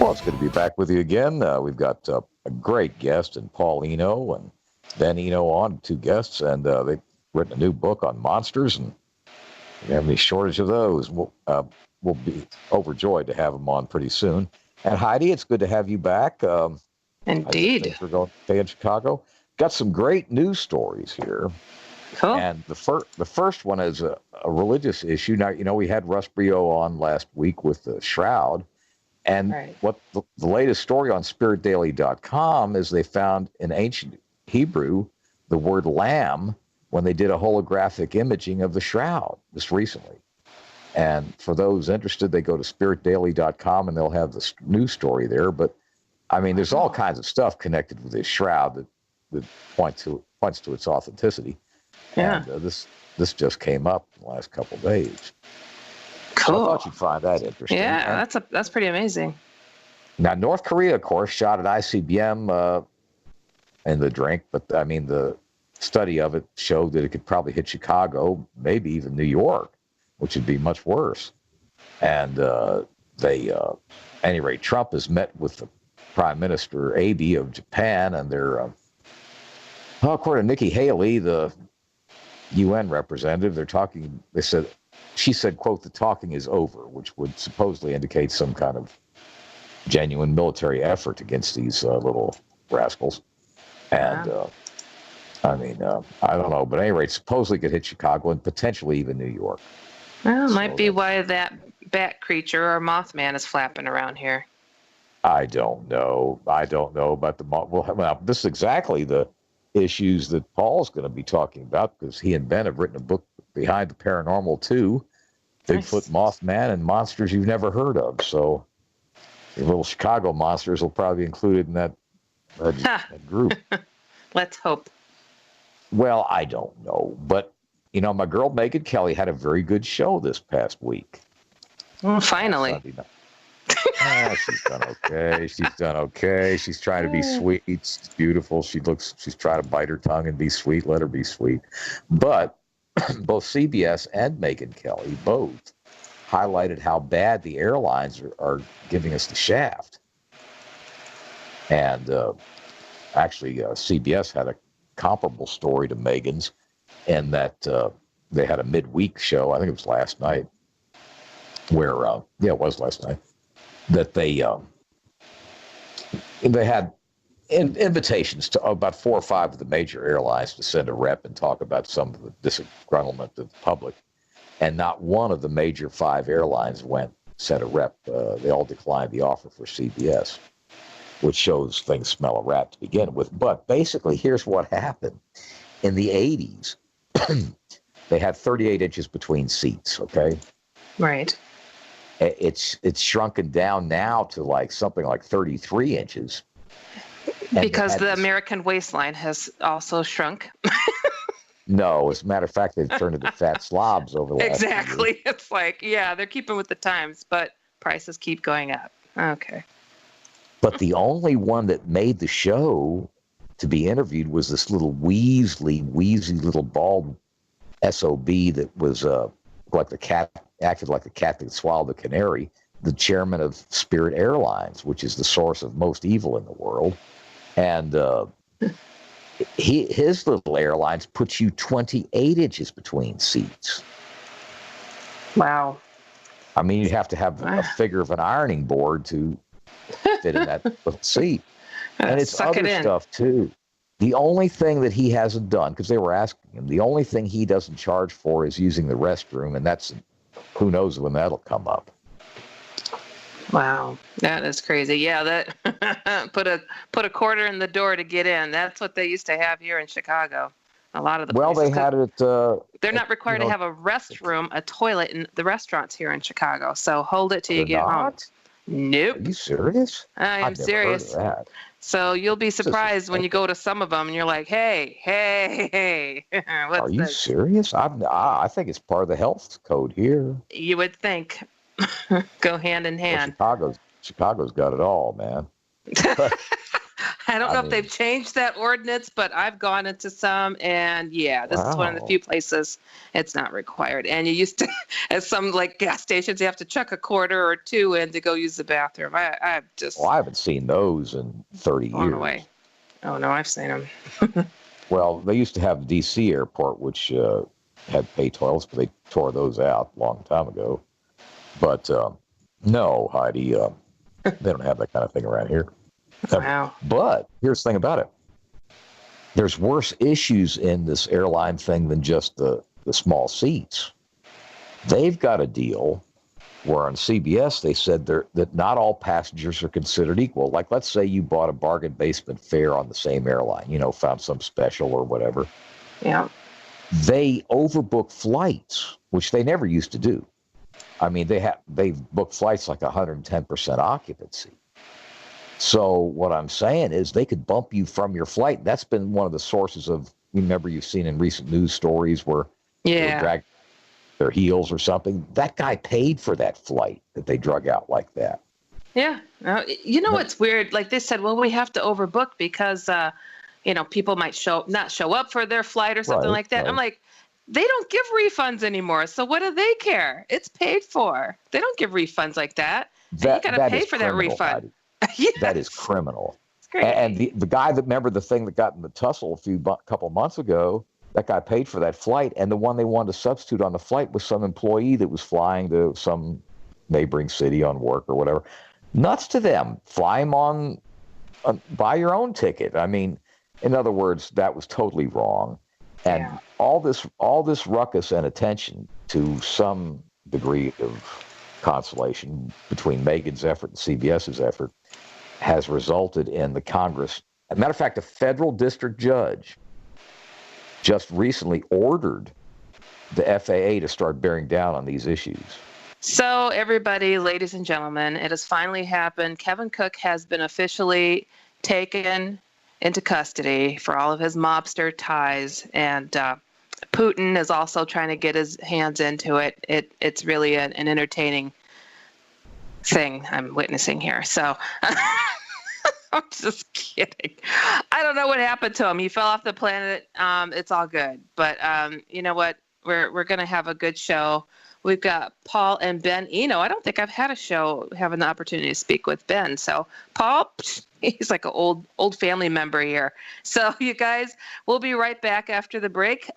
Well, it's good to be back with you again. We've got a great guest in Paul Eno and Ben Eno on, two guests, and they've written a new book on monsters, and if you have any shortage of those, we'll be overjoyed to have them on pretty soon. And Heidi, it's good to have you back. Indeed. Thanks for going to stay in Chicago. Got some great news stories here. Cool. And the first one is a religious issue. Now, you know, we had Russ Brio on last week with the Shroud. And what the latest story on spiritdaily.com is they found in ancient Hebrew the word lamb when they did a holographic imaging of the Shroud just recently. And for those interested, they go to spiritdaily.com and they'll have the news story there. But, I mean, there's all kinds of stuff connected with this Shroud that points to its authenticity. Yeah. And this just came up in the last couple of days. Cool. So I thought you'd find that interesting. Yeah, that's pretty amazing. Now, North Korea, of course, shot at ICBM in the drink, but I mean, the study of it showed that it could probably hit Chicago, maybe even New York, which would be much worse. And at any rate, Trump has met with the Prime Minister Abe of Japan, and they're, according to Nikki Haley, the UN representative, they're talking. She said, quote, "The talking is over," which would supposedly indicate some kind of genuine military effort against these little rascals. And, I mean, I don't know. But at any rate, supposedly could hit Chicago and potentially even New York. Well, it might be why that bat creature or Mothman is flapping around here. I don't know. About the well, this is exactly the issues that Paul's going to be talking about, because he and Ben have written a book, Behind the Paranormal 2, Bigfoot, Mothman, and monsters you've never heard of. So the little Chicago monsters will probably be included in that group. Let's hope. Well, I don't know. But, you know, my girl Megan Kelly had a very good show this past week. Well, finally. She's done okay. She's trying to be sweet. She's beautiful. She's trying to bite her tongue and be sweet. Let her be sweet. But both CBS and Megan Kelly both highlighted how bad the airlines are giving us the shaft. And actually, CBS had a comparable story to Megan's, in that they had a midweek show. I think it was last night, where it was last night, that they had invitations to about 4 or 5 of the major airlines to send a rep and talk about some of the disgruntlement of the public. And not one of the major 5 airlines sent a rep. They all declined the offer for CBS, which shows things smell a rat to begin with. But basically, here's what happened. In the 80s, they had 38 inches between seats, okay? Right. It's shrunken down now to something like 33 inches. Because the American waistline has also shrunk. No, as a matter of fact, they've turned into fat slobs over the last Exactly. It's like, they're keeping with the times, but prices keep going up. Okay. But the only one that made the show to be interviewed was this little wheezy little bald SOB that was acted like the cat that swallowed the canary, the chairman of Spirit Airlines, which is the source of most evil in the world. And his little airlines put you 28 inches between seats. Wow. I mean, you'd have to have a figure of an ironing board to fit in that little seat. And it's other stuff, too. The only thing that he hasn't done, because they were asking him, the only thing he doesn't charge for is using the restroom, and that's, who knows when that'll come up. Wow, that is crazy. Yeah, that put a quarter in the door to get in. That's what they used to have here in Chicago. A lot of the places. They had it. They're not required to have a restroom, a toilet in the restaurants here in Chicago. So hold it till you get home. Nope. Are you serious? I am serious. Never heard of that. So you'll be surprised when you go to some of them and you're like, hey. What's Are you this? serious? I think it's part of the health code here. You would think. Go hand in hand. Well, Chicago's got it all, man. I don't know if they've changed that ordinance, but I've gone into some, and this is one of the few places it's not required. And you used to, at some like gas stations, you have to chuck a quarter or two in to go use the bathroom. I've just. Well, I haven't seen those in 30 years. Away. Oh no, I've seen them. Well, they used to have the DC airport, which had pay toilets, but they tore those out a long time ago. But no, Heidi, they don't have that kind of thing around here. Wow. But here's the thing about it. There's worse issues in this airline thing than just the small seats. They've got a deal where on CBS they said that not all passengers are considered equal. Like, let's say you bought a bargain basement fare on the same airline, found some special or whatever. Yeah. They overbook flights, which they never used to do. I mean, they've booked flights like 110% occupancy. So what I'm saying is they could bump you from your flight. That's been one of the sources of, remember you've seen in recent news stories where they drag their heels or something. That guy paid for that flight that they drug out like that. Yeah. What's weird? Like they said, well, we have to overbook because, people might not show up for their flight or something like that. Right. I'm like, they don't give refunds anymore. So what do they care? It's paid for. They don't give refunds like that. You got to pay for that refund. Yes. That is criminal. It's great. And the guy that, remember the thing that got in the tussle couple months ago, that guy paid for that flight, and the one they wanted to substitute on the flight was some employee that was flying to some neighboring city on work or whatever. Nuts to them. Fly him on buy your own ticket. I mean, in other words, that was totally wrong. And all this ruckus and attention, to some degree of consolation between Megan's effort and CBS's effort, has resulted in the Congress. As a matter of fact, a federal district judge just recently ordered the FAA to start bearing down on these issues. So everybody, ladies and gentlemen, it has finally happened. Kevin Cook has been officially taken into custody for all of his mobster ties, and Putin is also trying to get his hands into it. It's really an entertaining thing I'm witnessing here. So I'm just kidding. I don't know what happened to him. He fell off the planet. It's all good. But you know what? We're going to have a good show. We've got Paul and Ben Eno. I don't think I've had a show having the opportunity to speak with Ben. So Paul, he's like an old family member here. So you guys, we'll be right back after the break.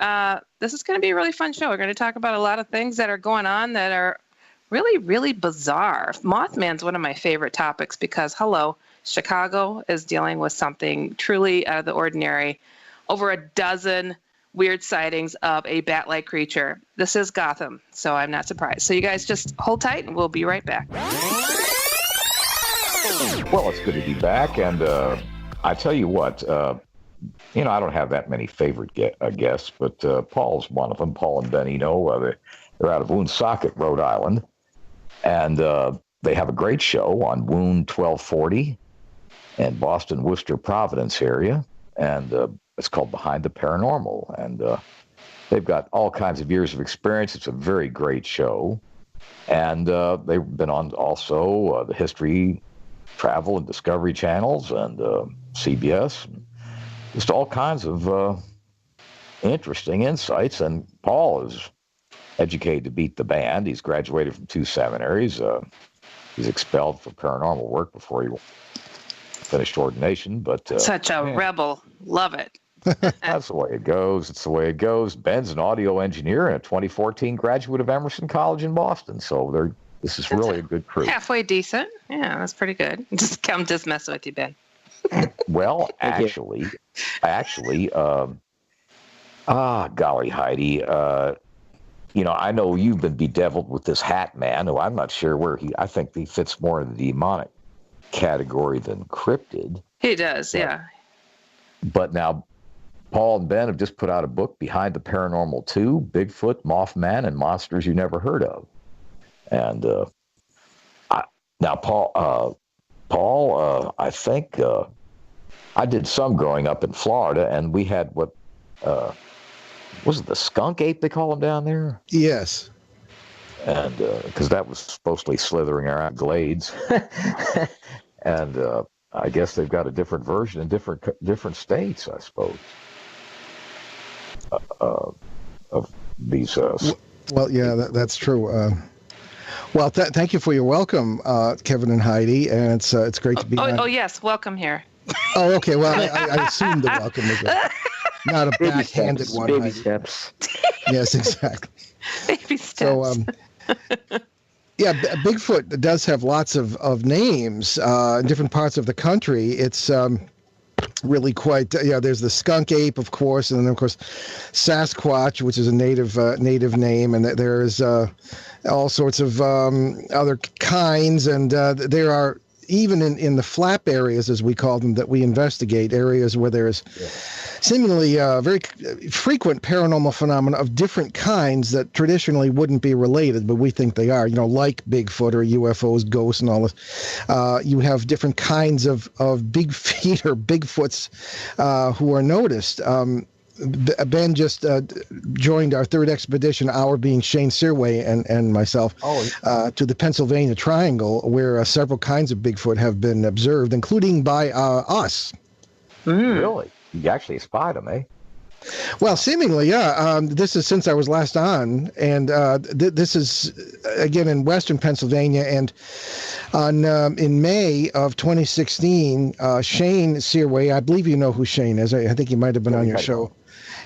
This is going to be a really fun show. We're going to talk about a lot of things that are going on that are really, really bizarre. Mothman's one of my favorite topics because, Chicago is dealing with something truly out of the ordinary. Over a dozen weird sightings of a bat-like creature. This is Gotham, so I'm not surprised. So you guys just hold tight, and we'll be right back. Well, it's good to be back, and I tell you what, I don't have that many favorite guests, but Paul's one of them, Paul and Ben Eno. They're out of Woonsocket, Rhode Island, and they have a great show on WOON 1240 in Boston, Worcester, Providence area, and it's called Behind the Paranormal, and they've got all kinds of years of experience. It's a very great show, and they've been on also the History, Travel, and Discovery channels, and CBS, just all kinds of interesting insights. And Paul is educated to beat the band. He's graduated from 2 seminaries. He's expelled for paranormal work before he finished ordination. But such a rebel. Love it. That's the way it goes. It's the way it goes. Ben's an audio engineer and a 2014 graduate of Emerson College in Boston. So this is really a good crew. Halfway decent. Yeah, that's pretty good. I'm just messing with you, Ben. Well, actually, golly, Heidi, I know you've been bedeviled with this hat man, who I'm not sure where I think he fits more in the demonic category than cryptid. He does, yeah. But now, Paul and Ben have just put out a book, Behind the Paranormal 2, Bigfoot, Mothman, and Monsters You Never Heard of. And now, Paul, I think I did some growing up in Florida, and we had what, was it the skunk ape they call them down there? Yes. And because that was supposedly slithering around glades. And I guess they've got a different version in different states, I suppose, of these. Well, yeah, that's true. Well, thank you for your welcome, Kevin and Heidi, and it's great to be on. Oh, yes, welcome here. Oh, okay. Well, I assumed the welcome was not a backhanded one. Baby steps. Yes, exactly. Baby steps. So, yeah, Bigfoot does have lots of names in different parts of the country. It's really quite, there's the skunk ape, of course, and then, of course, Sasquatch, which is a native name, and there's all sorts of other kinds, and there are, even in the flap areas, as we call them, that we investigate, areas where there's seemingly very frequent paranormal phenomena of different kinds that traditionally wouldn't be related, but we think they are, like Bigfoot or UFOs, ghosts, and all this. You have different kinds of big feet or Bigfoots who are noticed. Ben just joined our third expedition, our being Shane Searway and myself, to the Pennsylvania Triangle, where several kinds of Bigfoot have been observed, including by us. Really? You actually spied them, eh? Well, seemingly, yeah. This is since I was last on, and this is, again, in western Pennsylvania, and in May of 2016, Shane Searway, I believe you know who Shane is. I think he might have been on your show.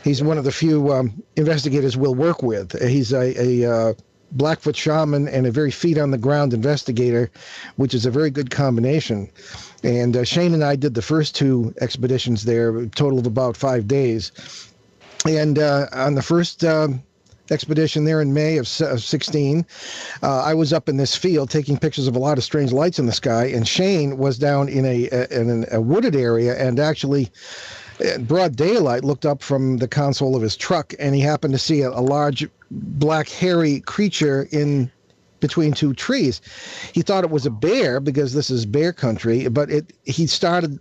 He's one of the few investigators we'll work with. He's a Blackfoot shaman and a very feet-on-the-ground investigator, which is a very good combination. And Shane and I did the first two expeditions there, a total of about 5 days. And on the first expedition there in May of 16, I was up in this field taking pictures of a lot of strange lights in the sky, and Shane was down in a wooded area, and actually in broad daylight looked up from the console of his truck, and he happened to see a large black hairy creature in between two trees. He thought it was a bear because this is bear country, but he started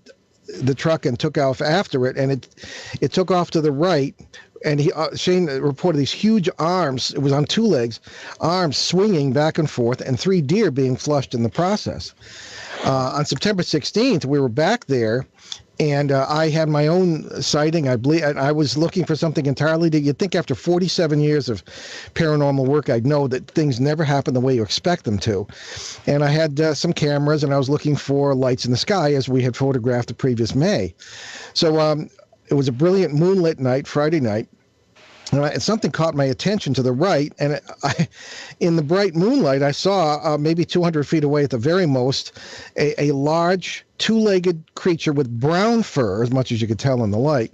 the truck and took off after it, and it took off to the right, and Shane reported these huge arms. It was on two legs, arms swinging back and forth, and 3 deer being flushed in the process. On September 16th, we were back there, and I had my own sighting. I believe I was looking for something entirely different. You'd think after 47 years of paranormal work, I'd know that things never happen the way you expect them to. And I had some cameras, and I was looking for lights in the sky as we had photographed the previous May. So it was a brilliant moonlit night, Friday night. And something caught my attention to the right, and in the bright moonlight, I saw maybe 200 feet away at the very most, a large two-legged creature with brown fur, as much as you could tell in the light,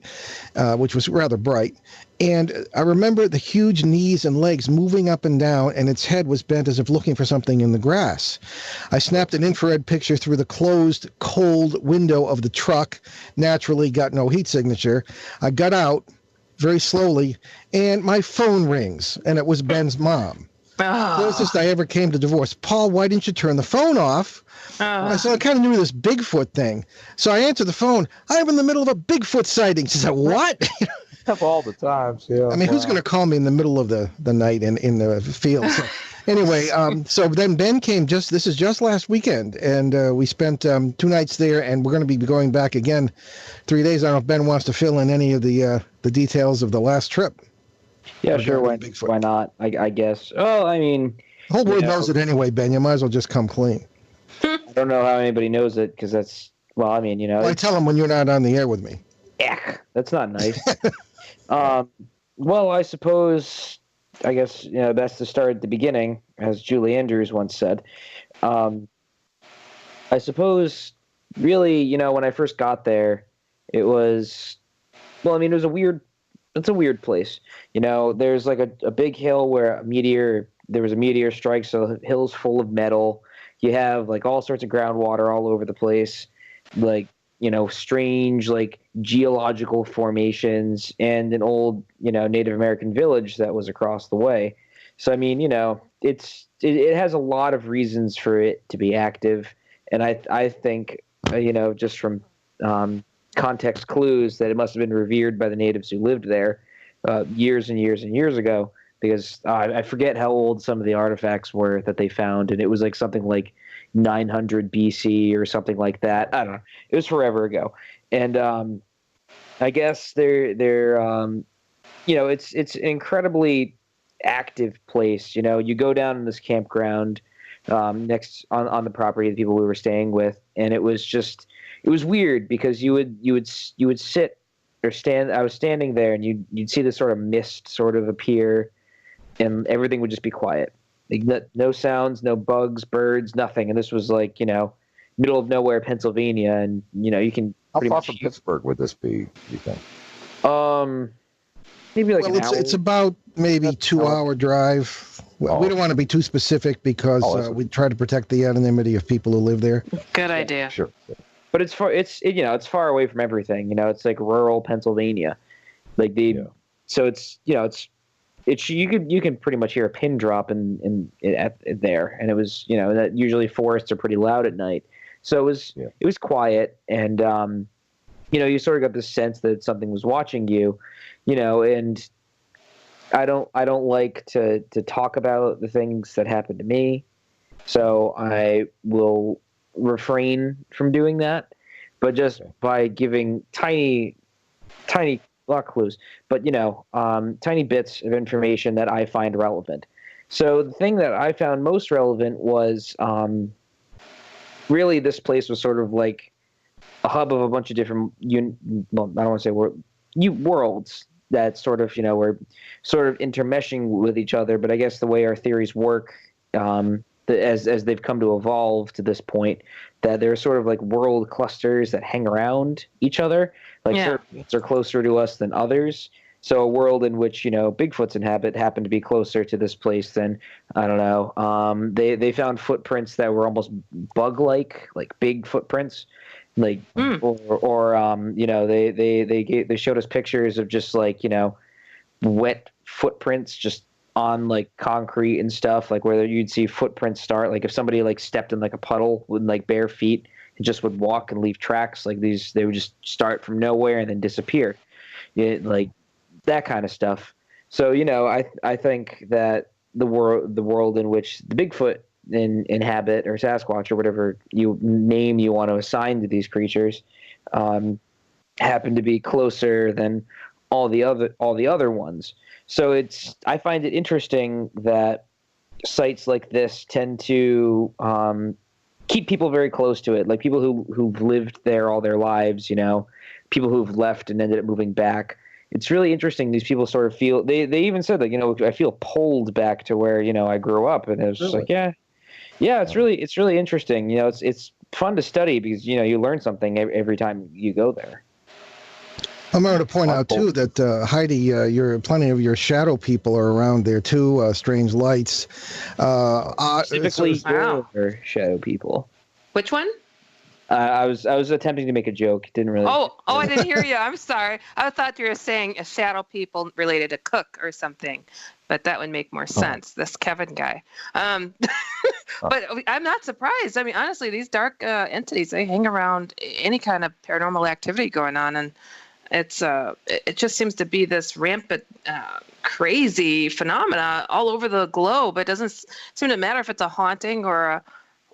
which was rather bright. And I remember the huge knees and legs moving up and down, and its head was bent as if looking for something in the grass. I snapped an infrared picture through the closed, cold window of the truck, naturally got no heat signature. I got out very slowly, and my phone rings, and it was Ben's mom. Closest I ever came to divorce. Paul, why didn't you turn the phone off? So I kind of knew this Bigfoot thing. So I answered the phone. I'm in the middle of a Bigfoot sighting. She said, what? All the times, yeah. I mean, who's going to call me in the middle of the night in the field? So, anyway, so then Ben came this is just last weekend, and we spent 2 nights there, and we're going to be going back again 3 days. I don't know if Ben wants to fill in any of the details of the last trip. Yeah, sure. Why not? I guess. Oh, I mean, the whole world knows it anyway, Ben. You might as well just come clean. I don't know how anybody knows it, because that's, well, I mean, Well, I tell them when you're not on the air with me. Yeah, that's not nice. Well, I suppose, I guess, best to start at the beginning, as Julie Andrews once said. I suppose, really, when I first got there, it was, well, I mean, it's a weird place. There's like a big hill where there was a meteor strike, so the hill's full of metal. You have like all sorts of groundwater all over the place, like, strange, like geological formations, and an old, Native American village that was across the way. So, I mean, it has a lot of reasons for it to be active. And I think, just from context clues, that it must have been revered by the natives who lived there years and years and years ago, because I forget how old some of the artifacts were that they found. And it was like something like, 900 BC or something like that. I don't know. It was forever ago. And I guess they're it's an incredibly active place. You go down in this campground next on the property of the people we were staying with, and it was weird because you would sit or stand. I was standing there, and you'd see this sort of mist sort of appear, and everything would just be quiet. Like no sounds, no bugs, birds, nothing. And this was like middle of nowhere, Pennsylvania, and you can. How far from Pittsburgh would this be, you think? Maybe like an hour. It's about maybe 2-hour drive. Well, we don't want to be too specific because we try to protect the anonymity of people who live there. Good idea. Sure. But it's far away from everything. It's like rural Pennsylvania, like so it's you can pretty much hear a pin drop in there, and it was that usually forests are pretty loud at night, so it was quiet, and you sort of got this sense that something was watching you, and I don't like to talk about the things that happened to me, so I will refrain from doing that, but just by giving tiny not clues, but tiny bits of information that I find relevant. So the thing that I found most relevant was really this place was sort of like a hub of a bunch of different I don't want to say worlds that sort of were sort of intermeshing with each other. But I guess the way our theories work, as they've come to evolve to this point, that there are sort of like world clusters that hang around each other. Like certain are closer to us than others. So a world in which Bigfoots inhabit happened to be closer to this place than, I don't know. They found footprints that were almost bug-like, like big footprints, like they showed us pictures of just like wet footprints just on like concrete and stuff, like where you'd see footprints start, like if somebody like stepped in like a puddle with like bare feet and just would walk and leave tracks like these, they would just start from nowhere and then disappear, like that kind of stuff. So I think that the world in which the Bigfoot inhabit, or Sasquatch, or whatever name you want to assign to these creatures, happen to be closer than all the other ones. So I find it interesting that sites like this tend to keep people very close to it, like people who've lived there all their lives, people who've left and ended up moving back. It's really interesting. These people sort of feel, they even said that, I feel pulled back to where, I grew up, and it was just like, it's really interesting. It's fun to study because, you learn something every time you go there. I'm going to point out, too, that, Heidi, plenty of your shadow people are around there, too, strange lights. Specifically your shadow people. Which one? I was attempting to make a joke. Didn't really. Oh, I didn't hear you. I'm sorry. I thought you were saying a shadow people related to Cook or something, but that would make more sense. This Kevin guy. But I'm not surprised. I mean, honestly, these dark entities, they hang around any kind of paranormal activity going on, and it just seems to be this rampant, crazy phenomena all over the globe. It doesn't seem to matter if it's a haunting or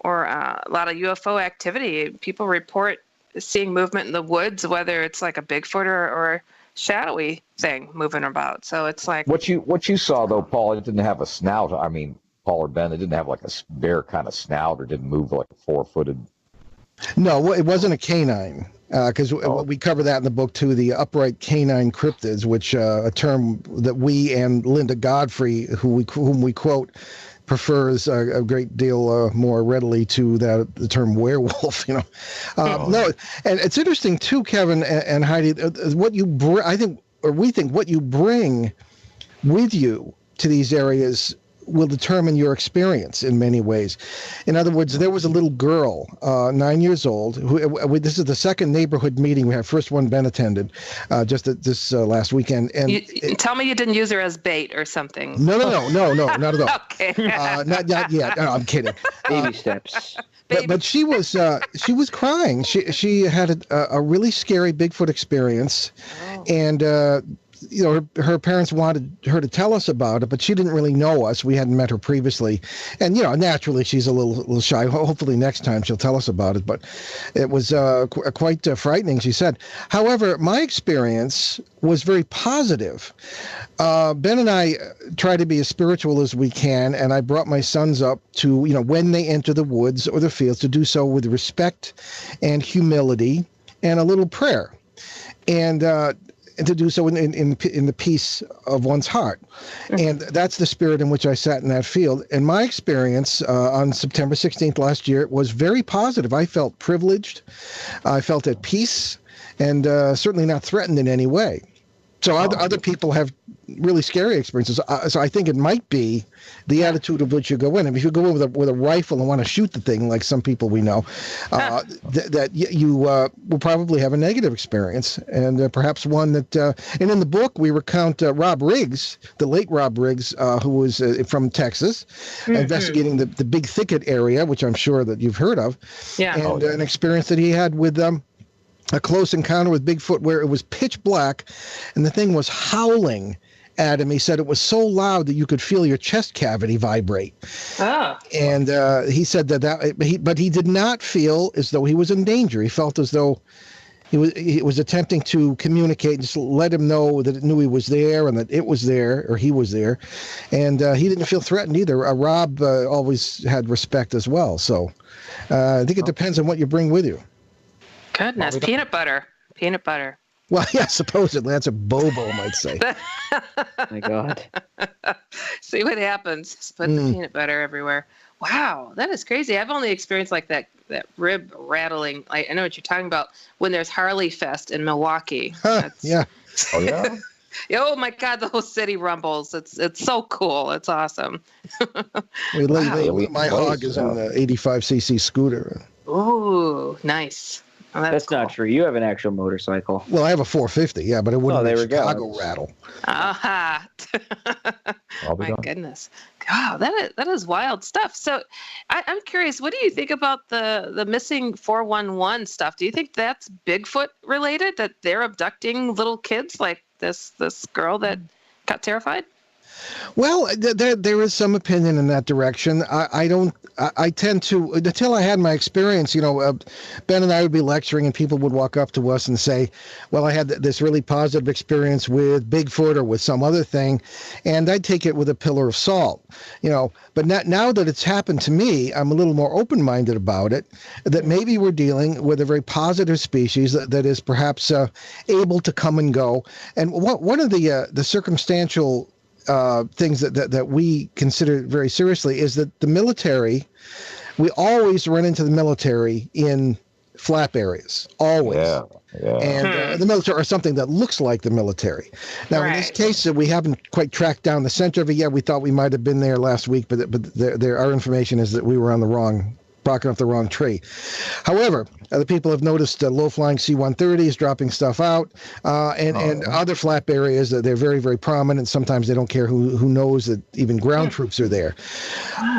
a lot of UFO activity. People report seeing movement in the woods, whether it's like a Bigfoot or shadowy thing moving about. So it's like what you saw though, Paul. It didn't have a snout. I mean, Paul or Ben, it didn't have like a bear kind of snout, or didn't move like a 4-footed. No, it wasn't a canine. Because we cover that in the book too, the upright canine cryptids, which a term that we and Linda Godfrey, whom we quote, prefers a great deal more readily to the term werewolf. No, and it's interesting too, Kevin and Heidi, what you we think what you bring with you to these areas will determine your experience in many ways. In other words, there was a little girl, 9 years old, who this is the second neighborhood meeting we had. First one Ben attended just this last weekend. And tell me you didn't use her as bait or something. No, not at all. Okay. Not yet. No, I'm kidding. Baby steps. But she was crying. She had a really scary Bigfoot experience, and her parents wanted her to tell us about it, but she didn't really know us. We hadn't met her previously. And, naturally she's a little shy. Hopefully next time she'll tell us about it. But it was quite frightening, she said. However, my experience was very positive. Ben and I try to be as spiritual as we can, and I brought my sons up to, when they enter the woods or the fields, to do so with respect and humility and a little prayer. And to do so in the peace of one's heart. And that's the spirit in which I sat in that field. And my experience on September 16th last year was very positive. I felt privileged. I felt at peace, and certainly not threatened in any way. So other people have really scary experiences. So I think it might be the attitude of which you go in. And if you go in with a rifle and want to shoot the thing, like some people we know, that you will probably have a negative experience, and perhaps one that. And in the book, we recount Rob Riggs, the late Rob Riggs, who was from Texas, investigating the Big Thicket area, which I'm sure that you've heard of, and an experience that he had with a close encounter with Bigfoot where it was pitch black and the thing was howling at him. He said it was so loud that you could feel your chest cavity vibrate. And he said but he did not feel as though he was in danger. He felt as though he was attempting to communicate, just let him know that it knew he was there and that it was there, or he was there. And he didn't feel threatened either. Rob always had respect as well. So I think it depends on what you bring with you. Goodness, peanut butter. Well, yeah, supposedly. That's a Bobo might say. My God. See what happens. Just put the peanut butter everywhere. Wow, that is crazy. I've only experienced like that rib rattling. I know what you're talking about when there's Harley Fest in Milwaukee. Yeah. Oh, yeah? Oh, my God, the whole city rumbles. It's so cool. It's awesome. My hog is on the 85cc scooter. Ooh, nice. Oh, that's cool. not true. You have an actual motorcycle. Well, I have a 450, yeah, but it wouldn't be Chicago go. rattle. Aha. My goodness. Wow, that is wild stuff. So I'm curious, what do you think about the missing 411 stuff? Do you think that's Bigfoot related, that they're abducting little kids like this girl that got terrified? Well, there is some opinion in that direction. I tend to, until I had my experience, Ben and I would be lecturing and people would walk up to us and say, well, I had this really positive experience with Bigfoot or with some other thing. And I'd take it with a pillar of salt, but now that it's happened to me, I'm a little more open-minded about it, that maybe we're dealing with a very positive species that is perhaps able to come and go. And one of the circumstantial things that we consider very seriously is that the military, we always run into the military in flap areas, always. Yeah. And the military, or something that looks like the military. Now, in this case, we haven't quite tracked down the center of it yet. We thought we might have been there last week, but our information is that we were barking up the wrong tree. However, the people have noticed low-flying C-130s dropping stuff out, and other flap areas that they're very, very prominent. Sometimes they don't care who knows that even ground troops are there.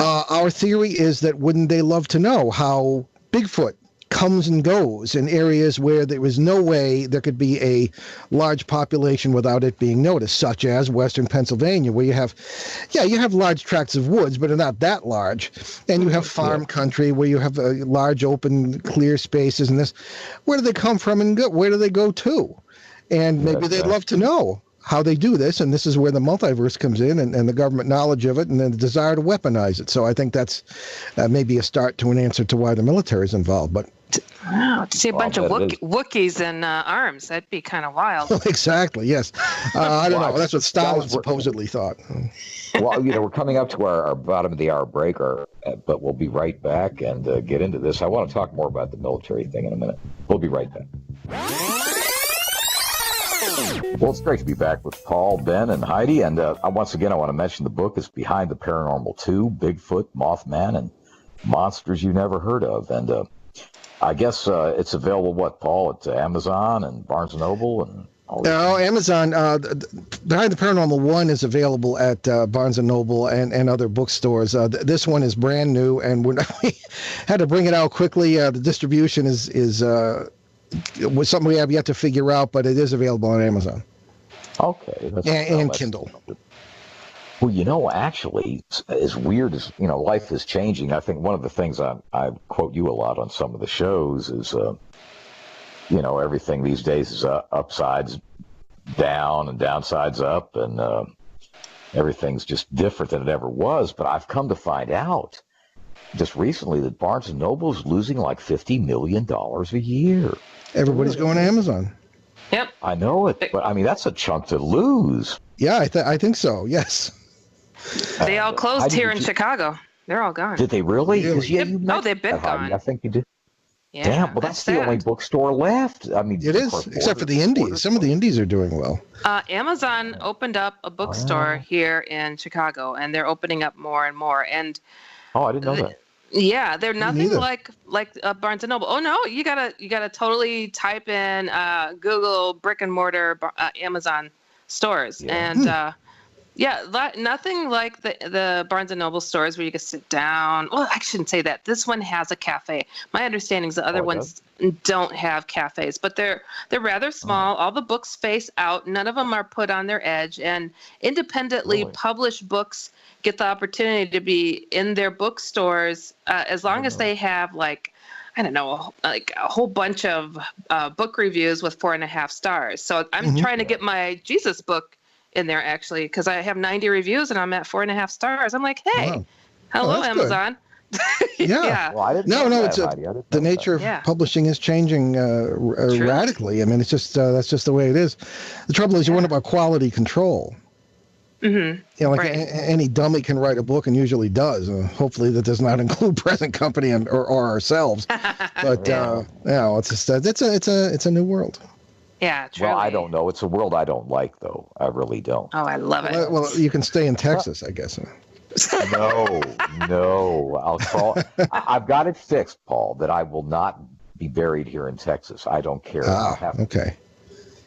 Our theory is that wouldn't they love to know how Bigfoot comes and goes in areas where there was no way there could be a large population without it being noticed, such as Western Pennsylvania, where you have large tracts of woods, but they're not that large. And you have farm country where you have large open clear spaces and this. Where do they come from and where do they go to? And maybe they'd love to know how they do this, and this is where the multiverse comes in, and the government knowledge of it, and then the desire to weaponize it. So I think that's maybe a start to an answer to why the military is involved. But wow, to see a bunch of Wookiees in arms, that'd be kind of wild. Exactly, yes. I don't know. That's what Stalin supposedly thought. Well, we're coming up to our bottom of the hour break, but we'll be right back and get into this. I want to talk more about the military thing in a minute. We'll be right back. Well, it's great to be back with Paul, Ben, and Heidi. And once again, I want to mention the book is Behind the Paranormal 2, Bigfoot, Mothman, and Monsters You Never Heard Of. And I guess it's available, Paul, at Amazon and Barnes & Noble and all that? No, Amazon. Behind the Paranormal 1 is available at Barnes & Noble and other bookstores. This one is brand new, and we had to bring it out quickly. The distribution is was something we have yet to figure out, but it is available on Amazon. Okay. And Kindle. Well, actually, as weird as, life is changing, I think one of the things I quote you a lot on some of the shows is, everything these days is upsides down and downsides up, and everything's just different than it ever was. But I've come to find out just recently that Barnes & Noble's losing like $50 million a year. Everybody's going to Amazon. Yep. I know it, but I mean, that's a chunk to lose. Yeah, I think so, yes. They all closed here in Chicago. They're all gone. Did they really? Really? Yeah, you Oh, they've been gone. I think you did. Yeah, Damn, well, that's the only bookstore left. I mean, it is, except for the indies. Some of the indies are doing well. Amazon opened up a bookstore here in Chicago, and they're opening up more and more. And I didn't know that. Yeah, they're nothing like Barnes & Noble. Oh no, you gotta totally type in Google brick and mortar Amazon stores, and nothing like the Barnes & Noble stores where you can sit down. Well, I shouldn't say that. This one has a cafe. My understanding is the other ones don't have cafes, but they're rather small. All the books face out. None of them are put on their edge, and independently published books get the opportunity to be in their bookstores as long as they have a whole bunch of book reviews with 4.5 stars. So I'm trying to get my Jesus book in there, actually, because I have 90 reviews and I'm at 4.5 stars. I'm like, hey, hello, Amazon. Yeah. Well, I didn't the nature of publishing is changing radically. I mean, it's just that's just the way it is. The trouble is, you wonder about quality control. Mm-hmm. Any dummy can write a book, and usually does. Hopefully, that does not include present company or ourselves. But it's just it's a new world. Yeah, truly. Well, I don't know. It's a world I don't like, though. I really don't. Oh, I love it. Well, you can stay in Texas, I guess. No. I'll call. I've got it fixed, Paul, that I will not be buried here in Texas. I don't care. Okay.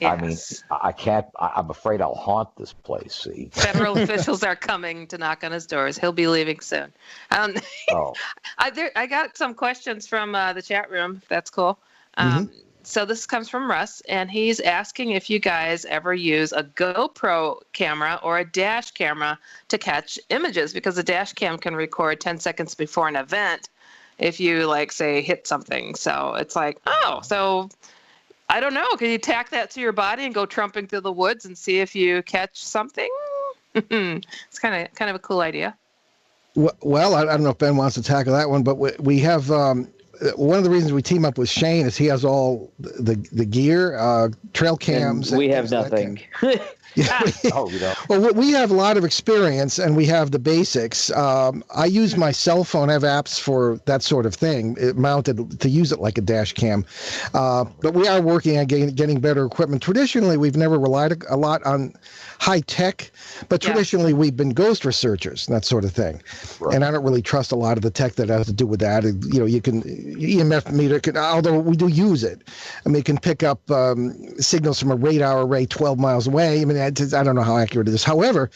Yes. I mean, I can't. I'm afraid I'll haunt this place. See, federal officials are coming to knock on his doors. He'll be leaving soon. I got some questions from the chat room. If that's cool. So this comes from Russ, and he's asking if you guys ever use a GoPro camera or a dash camera to catch images, because a dash cam can record 10 seconds before an event if you, say, hit something. So it's like, so I don't know. Can you tack that to your body and go trumping through the woods and see if you catch something? It's kind of a cool idea. Well, I don't know if Ben wants to tackle that one, but we have one of the reasons we team up with Shane is he has all the gear, trail cams. And we have nothing. Well, we have a lot of experience, and we have the basics. I use my cell phone. I have apps for that sort of thing, mounted to use it like a dash cam. But we are working on getting better equipment. Traditionally, we've never relied a lot on high tech, but traditionally we've been ghost researchers, that sort of thing. Right. And I don't really trust a lot of the tech that has to do with that. You can EMF meter, although we do use it. I mean, it can pick up signals from a radar array 12 miles away. I mean, I don't know how accurate it is. However,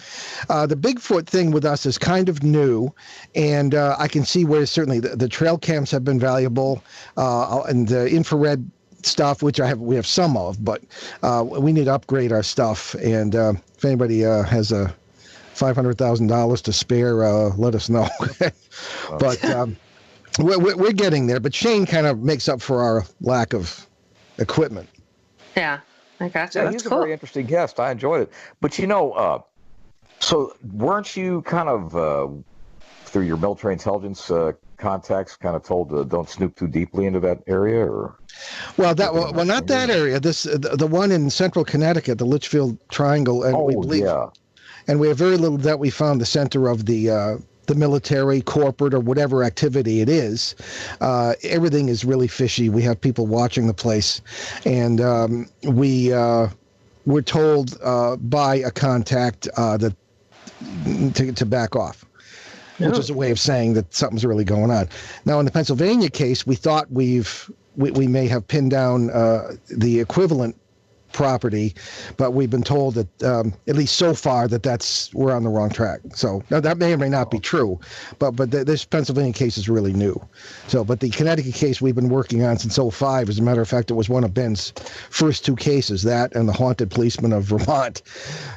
the Bigfoot thing with us is kind of new, and I can see where certainly the trail cams have been valuable, and the infrared stuff, which we have some of, but we need to upgrade our stuff. And if anybody has $500,000 to spare, let us know. But we're getting there. But Shane kind of makes up for our lack of equipment. Yeah. I gotcha. That's he's cool. a very interesting guest. I enjoyed it. But so weren't you kind of through your military intelligence contacts kind of told to don't snoop too deeply into that area, or? Well, not that area. The one in central Connecticut, the Litchfield Triangle, and we believe, and we have very little that we found the center of the military, corporate, or whatever activity it is. Everything is really fishy. We have people watching the place, and we're told by a contact that to back off, which is a way of saying that something's really going on. Now, in the Pennsylvania case, we thought we may have pinned down the equivalent property, but we've been told that at least so far that we're on the wrong track. So now that may or may not be true, but this Pennsylvania case is really new. So, but the Connecticut case we've been working on since '05. As a matter of fact, it was one of Ben's first two cases, that and the haunted policeman of Vermont.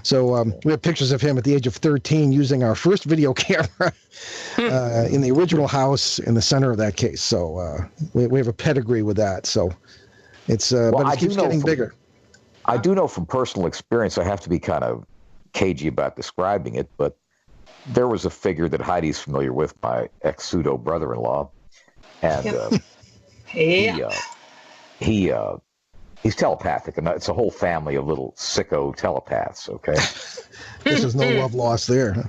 So we have pictures of him at the age of 13 using our first video camera in the original house in the center of that case. So we have a pedigree with that. So it's but it keeps getting bigger. I do know from personal experience, I have to be kind of cagey about describing it, but there was a figure that Heidi's familiar with, my ex-pseudo brother-in-law, and he's telepathic, and it's a whole family of little sicko telepaths. Okay, there's no love lost there. Huh?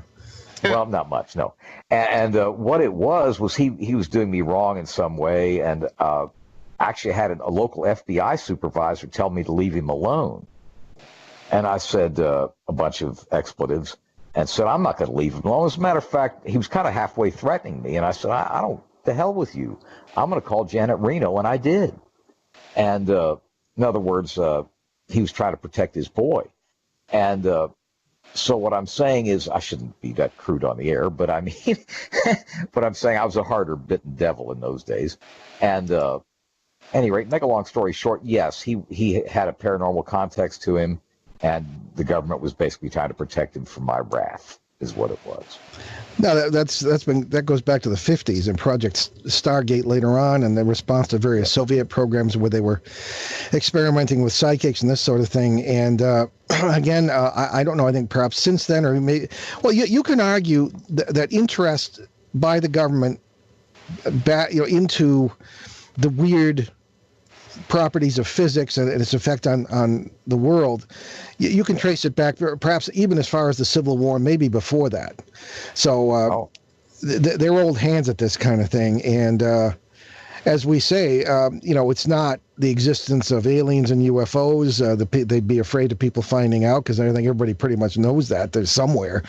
Well, not much, no. And what it was he was doing me wrong in some way, and actually had a local FBI supervisor tell me to leave him alone. And I said a bunch of expletives and said, I'm not going to leave him alone. As a matter of fact, he was kind of halfway threatening me. And I said, I don't, the hell with you. I'm going to call Janet Reno. And I did. And in other words, he was trying to protect his boy. And so what I'm saying is, I shouldn't be that crude on the air, but I mean, but I'm saying I was a harder bitten devil in those days. And any rate, make a long story short, yes, he had a paranormal context to him, and the government was basically trying to protect him from my wrath, is what it was. No, that goes back to the 50s and Project Stargate later on, and the response to various Soviet programs where they were experimenting with psychics and this sort of thing. And again, I don't know. I think perhaps since then, or maybe, well, you can argue that interest by the government, into the weird properties of physics and its effect on the world, you can trace it back perhaps even as far as the Civil War, maybe before that. So they're old hands at this kind of thing. And as we say, it's not the existence of aliens and UFOs. They'd be afraid of people finding out, because I think everybody pretty much knows that there's somewhere,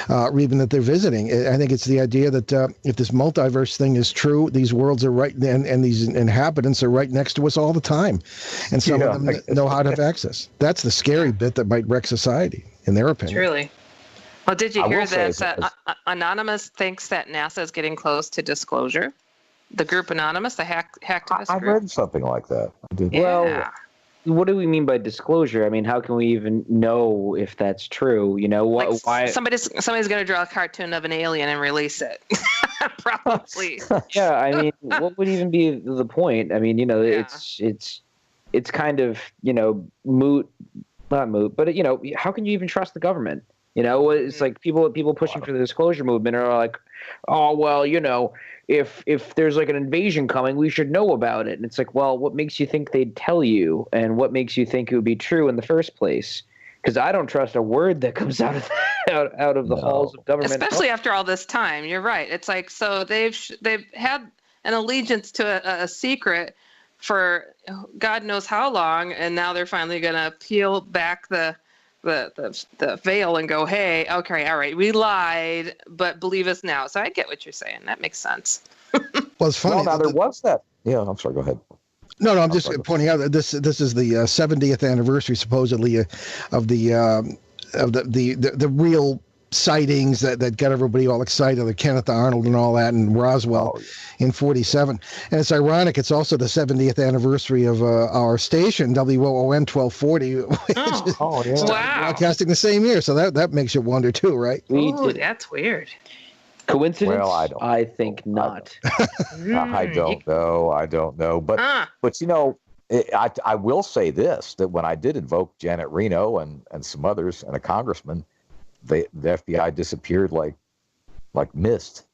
or even that they're visiting. I think it's the idea that if this multiverse thing is true, these worlds are right, and these inhabitants are right next to us all the time, and some of them know how to have access. That's the scary bit that might wreck society, in their opinion. Truly. Well, did you hear that Anonymous thinks that NASA is getting close to disclosure? The group Anonymous, the hacktivist group? I read something like that. I did. Yeah. Well, what do we mean by disclosure? I mean, how can we even know if that's true? Why? Somebody's going to draw a cartoon of an alien and release it. Probably. Yeah, I mean, what would even be the point? I mean, it's kind of, moot, not moot, but how can you even trust the government? It's like people pushing for the disclosure movement are like, oh, well, if there's like an invasion coming, we should know about it. And it's like, well, what makes you think they'd tell you, and what makes you think it would be true in the first place? Because I don't trust a word that comes out of the halls of government, especially after all this time. You're right. It's like, so they've had an allegiance to a secret for God knows how long, and now they're finally going to peel back the veil and go, hey, okay, all right, we lied, but believe us now. So I get what you're saying. That makes sense. Well, it's funny. Well, now there was that. Yeah, I'm sorry. Go ahead. No, I'm just pointing out that this is the 70th anniversary, supposedly, of the real sightings that got everybody all excited, like Kenneth Arnold and all that, and Roswell in 47. And it's ironic, it's also the 70th anniversary of our station, WOON 1240, which is broadcasting the same year. So that makes you wonder too, right? Ooh, that's weird. Coincidence? Well, I think not. I don't know. But I will say this, that when I did invoke Janet Reno and some others and a congressman, the FBI disappeared like mist.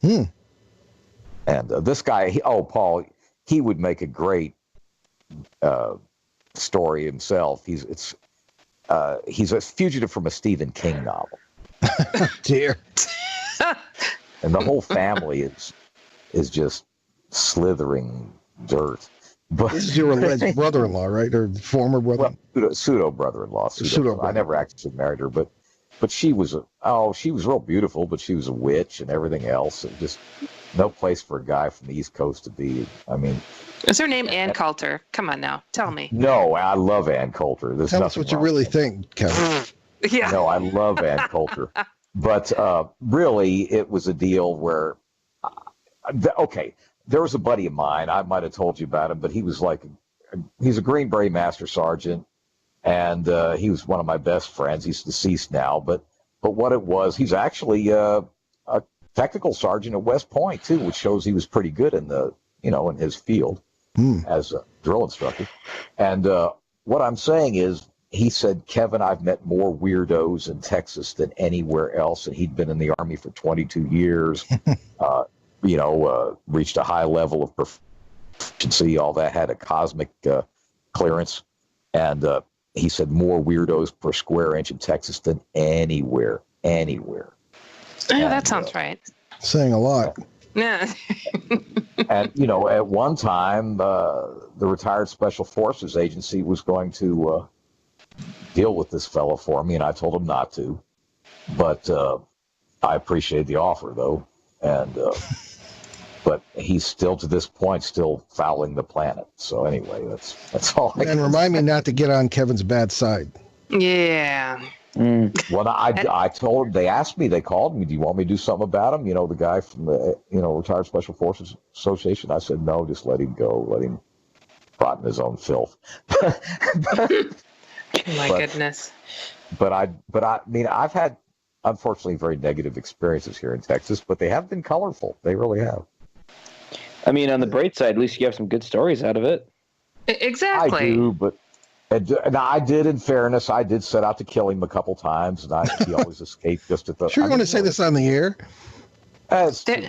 And this guy, Paul, he would make a great story himself. He's a fugitive from a Stephen King novel. Dear. And the whole family is just slithering dirt. But this is your alleged brother-in-law, right, or former brother? Well, pseudo brother-in-law. I never actually married her, but but she was real beautiful, but she was a witch and everything else. And just no place for a guy from the East Coast to be. I mean, is her name Ann Coulter? Come on now, tell me. No, I love Ann Coulter. Tell us what you really think, Kevin. Yeah. No, I love Ann Coulter. But really, it was a deal where, okay, there was a buddy of mine. I might have told you about him, but he's a Green Beret Master Sergeant, and he was one of my best friends. He's deceased now, but what it was, he's actually a technical sergeant at West Point too, which shows he was pretty good in in his field as a drill instructor. And what I'm saying is, he said, Kevin, I've met more weirdos in Texas than anywhere else, and he'd been in the Army for 22 years. Reached a high level of proficiency, all that, had a cosmic clearance. And he said more weirdos per square inch in Texas than anywhere. Yeah, that sounds right. Saying a lot. Yeah. And, at one time, the Retired Special Forces Agency was going to deal with this fellow for me, and I told him not to. But I appreciate the offer, though. And but he's still, to this point, still fouling the planet. So anyway, that's all. And remind me not to get on Kevin's bad side. Yeah. Well, I told him, they asked me, they called me, do you want me to do something about him? The guy from the Retired Special Forces Association. I said, no, just let him go. Let him rot in his own filth. Goodness. But I mean, I've had, unfortunately, very negative experiences here in Texas, but they have been colorful. They really have. I mean, on the bright side, at least you have some good stories out of it. Exactly. I do, but and I did, in fairness, I did set out to kill him a couple times, and he always escaped just at the... Sure you want to say this on the air?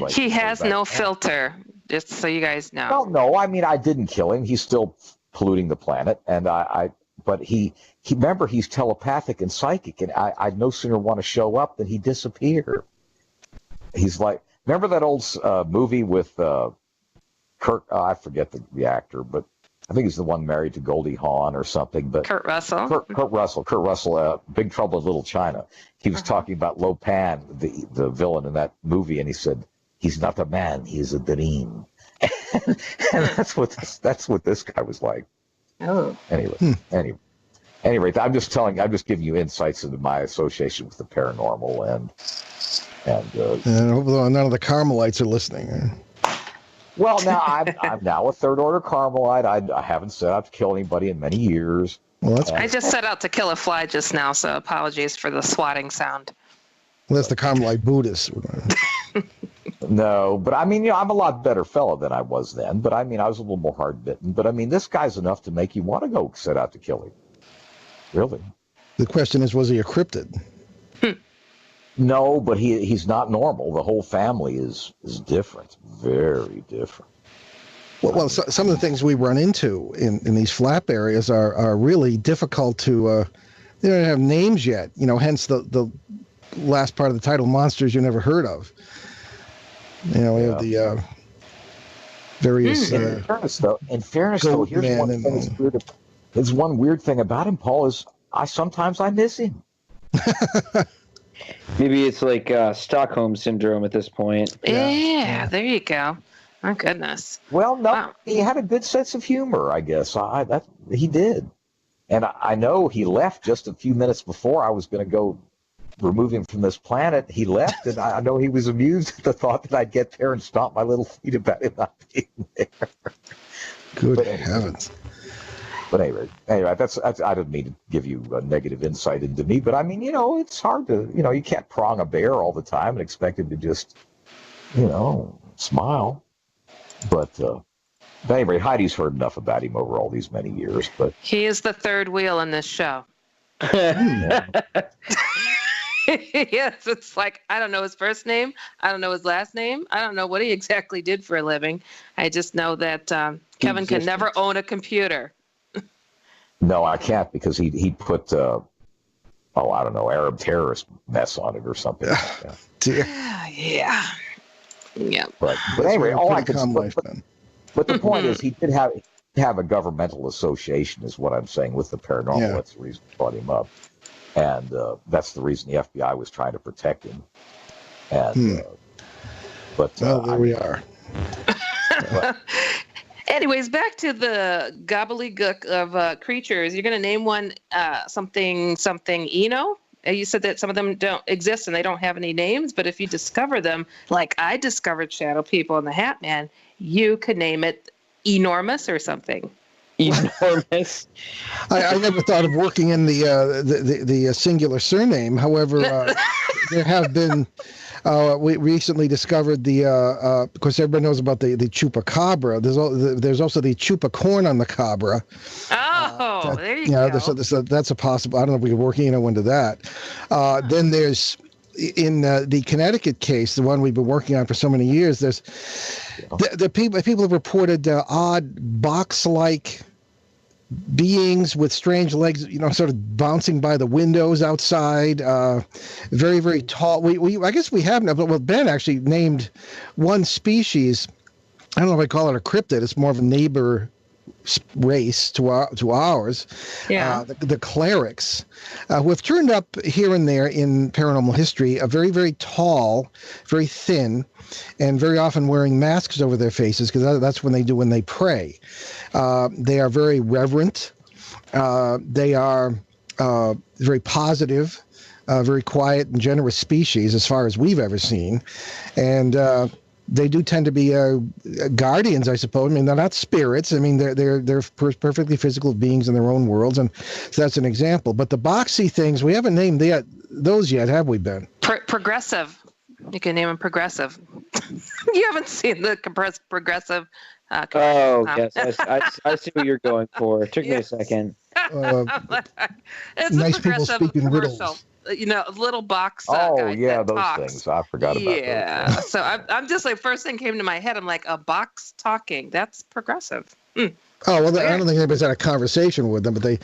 He has no filter, just so you guys know. Well, no, I mean, I didn't kill him. He's still polluting the planet, and but he remember, he's telepathic and psychic, and I'd no sooner want to show up than he disappear. He's like, remember that old movie with Kurt? I forget the actor, but I think he's the one married to Goldie Hawn or something. But Kurt Russell. Kurt Russell, Big Trouble in Little China. He was talking about Lopan, the villain in that movie, and he said, "He's not a man; he's a dream." And that's what this guy was like. Oh. Anyway, I'm just giving you insights into my association with the paranormal, and hopefully none of the Carmelites are listening. Well, now I'm now a third order Carmelite. I haven't set out to kill anybody in many years. Well, I just set out to kill a fly just now, so apologies for the swatting sound. Well, that's the Carmelite Buddhist. No, but I mean, I'm a lot better fellow than I was then. But I mean, I was a little more hard bitten. But I mean, this guy's enough to make you want to go set out to kill him. Really. The question is, was he a cryptid? No, but he's not normal. The whole family is different, very different. Well, some of the things we run into in these flap areas are really difficult to. They don't have names yet, hence the last part of the title, Monsters You Never Heard Of. We have the various. In fairness, though, here's one thing that's weird. There's one weird thing about him, Paul, is sometimes I miss him. Maybe it's like Stockholm syndrome at this point. Yeah, there you go. My goodness. Well, no, wow. He had a good sense of humor, I guess. He did. And I know he left just a few minutes before I was going to go remove him from this planet. He left, and I know he was amused at the thought that I'd get there and stomp my little feet about him not being there. Good heavens. But anyway, that's I didn't mean to give you a negative insight into me, but I mean, it's hard to, you can't prong a bear all the time and expect him to just, smile. But anyway, Heidi's heard enough about him over all these many years. But he is the third wheel in this show. Yes, it's like, I don't know his first name. I don't know his last name. I don't know what he exactly did for a living. I just know that Kevin can never own a computer. No, I can't, because he put, I don't know, Arab terrorist mess on it or something. Yeah. But anyway, all I could. But the point is, he have a governmental association, is what I'm saying, with the paranormal. Yeah. That's the reason I brought him up. And that's the reason the FBI was trying to protect him. And, but well, there we are. Anyways, back to the gobbledygook of creatures. You're going to name one something Eno? You said that some of them don't exist and they don't have any names, but if you discover them, like I discovered Shadow People and the Hat Man, you could name it Enormous or something. Enormous. I never thought of working in the singular surname. However, there have been. We recently discovered of course, everybody knows about the chupacabra. There's also the chupacorn on the cabra. Oh, there you go. That's a possible. I don't know if we could work into that. Then there's in the Connecticut case, the one we've been working on for so many years. There's the people have reported odd box-like beings with strange legs, sort of bouncing by the windows outside. Very, very tall. I guess we have now, but Ben actually named one species. I don't know if I call it a cryptid. It's more of a neighbor race to ours. Yeah. The clerics, who have turned up here and there in paranormal history, are very, very tall, very thin, and very often wearing masks over their faces, because that's when they pray. They are very reverent. They are very positive, very quiet and generous species as far as we've ever seen. And they do tend to be guardians, I suppose. I mean, they're not spirits. I mean, they're perfectly physical beings in their own worlds, and so that's an example. But the boxy things, we haven't named those yet, have we, Ben? Progressive. You can name them Progressive. You haven't seen the progressive. Yes, I see what you're going for. It took me a second. It's nice a people speaking commercial. riddles. Little box. oh, yeah, that those talks. things. I forgot about those. Yeah. So I'm just like, first thing came to my head, I'm like, a box talking. That's progressive. Oh, well, I don't think anybody's had a conversation with them, but they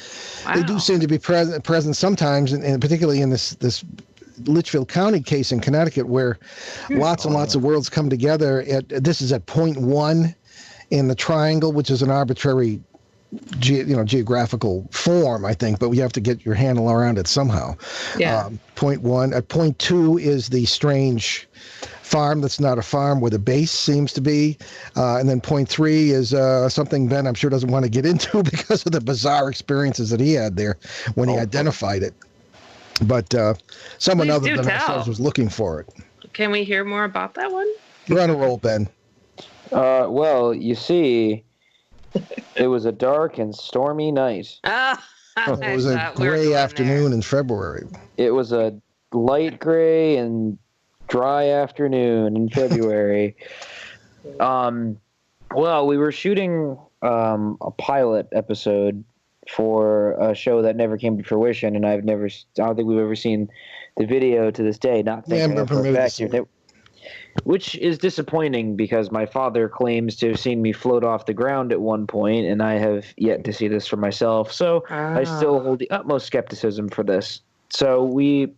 do seem to be present sometimes, and particularly in this Litchfield County case in Connecticut, where lots and lots of worlds come together. This is at point 1 in the triangle, which is an arbitrary geographical form, I think, but we have to get your handle around it somehow. Yeah. Point 1. At point 2 is the strange farm that's not a farm, where the base seems to be. And then point 3 is something Ben, I'm sure, doesn't want to get into because of the bizarre experiences that he had there when he identified it. But someone Please other than ourselves was looking for it. Can we hear more about that one? You're on a roll, Ben. Well, you see, it was a dark and stormy night. It was a gray afternoon in February. It was a light gray and dry afternoon in February. Well, we were shooting a pilot episode for a show that never came to fruition, and I don't think we've ever seen the video to this day. Not thinking of it back here. Which is disappointing, because my father claims to have seen me float off the ground at one point, and I have yet to see this for myself. So I still hold the utmost skepticism for this. So we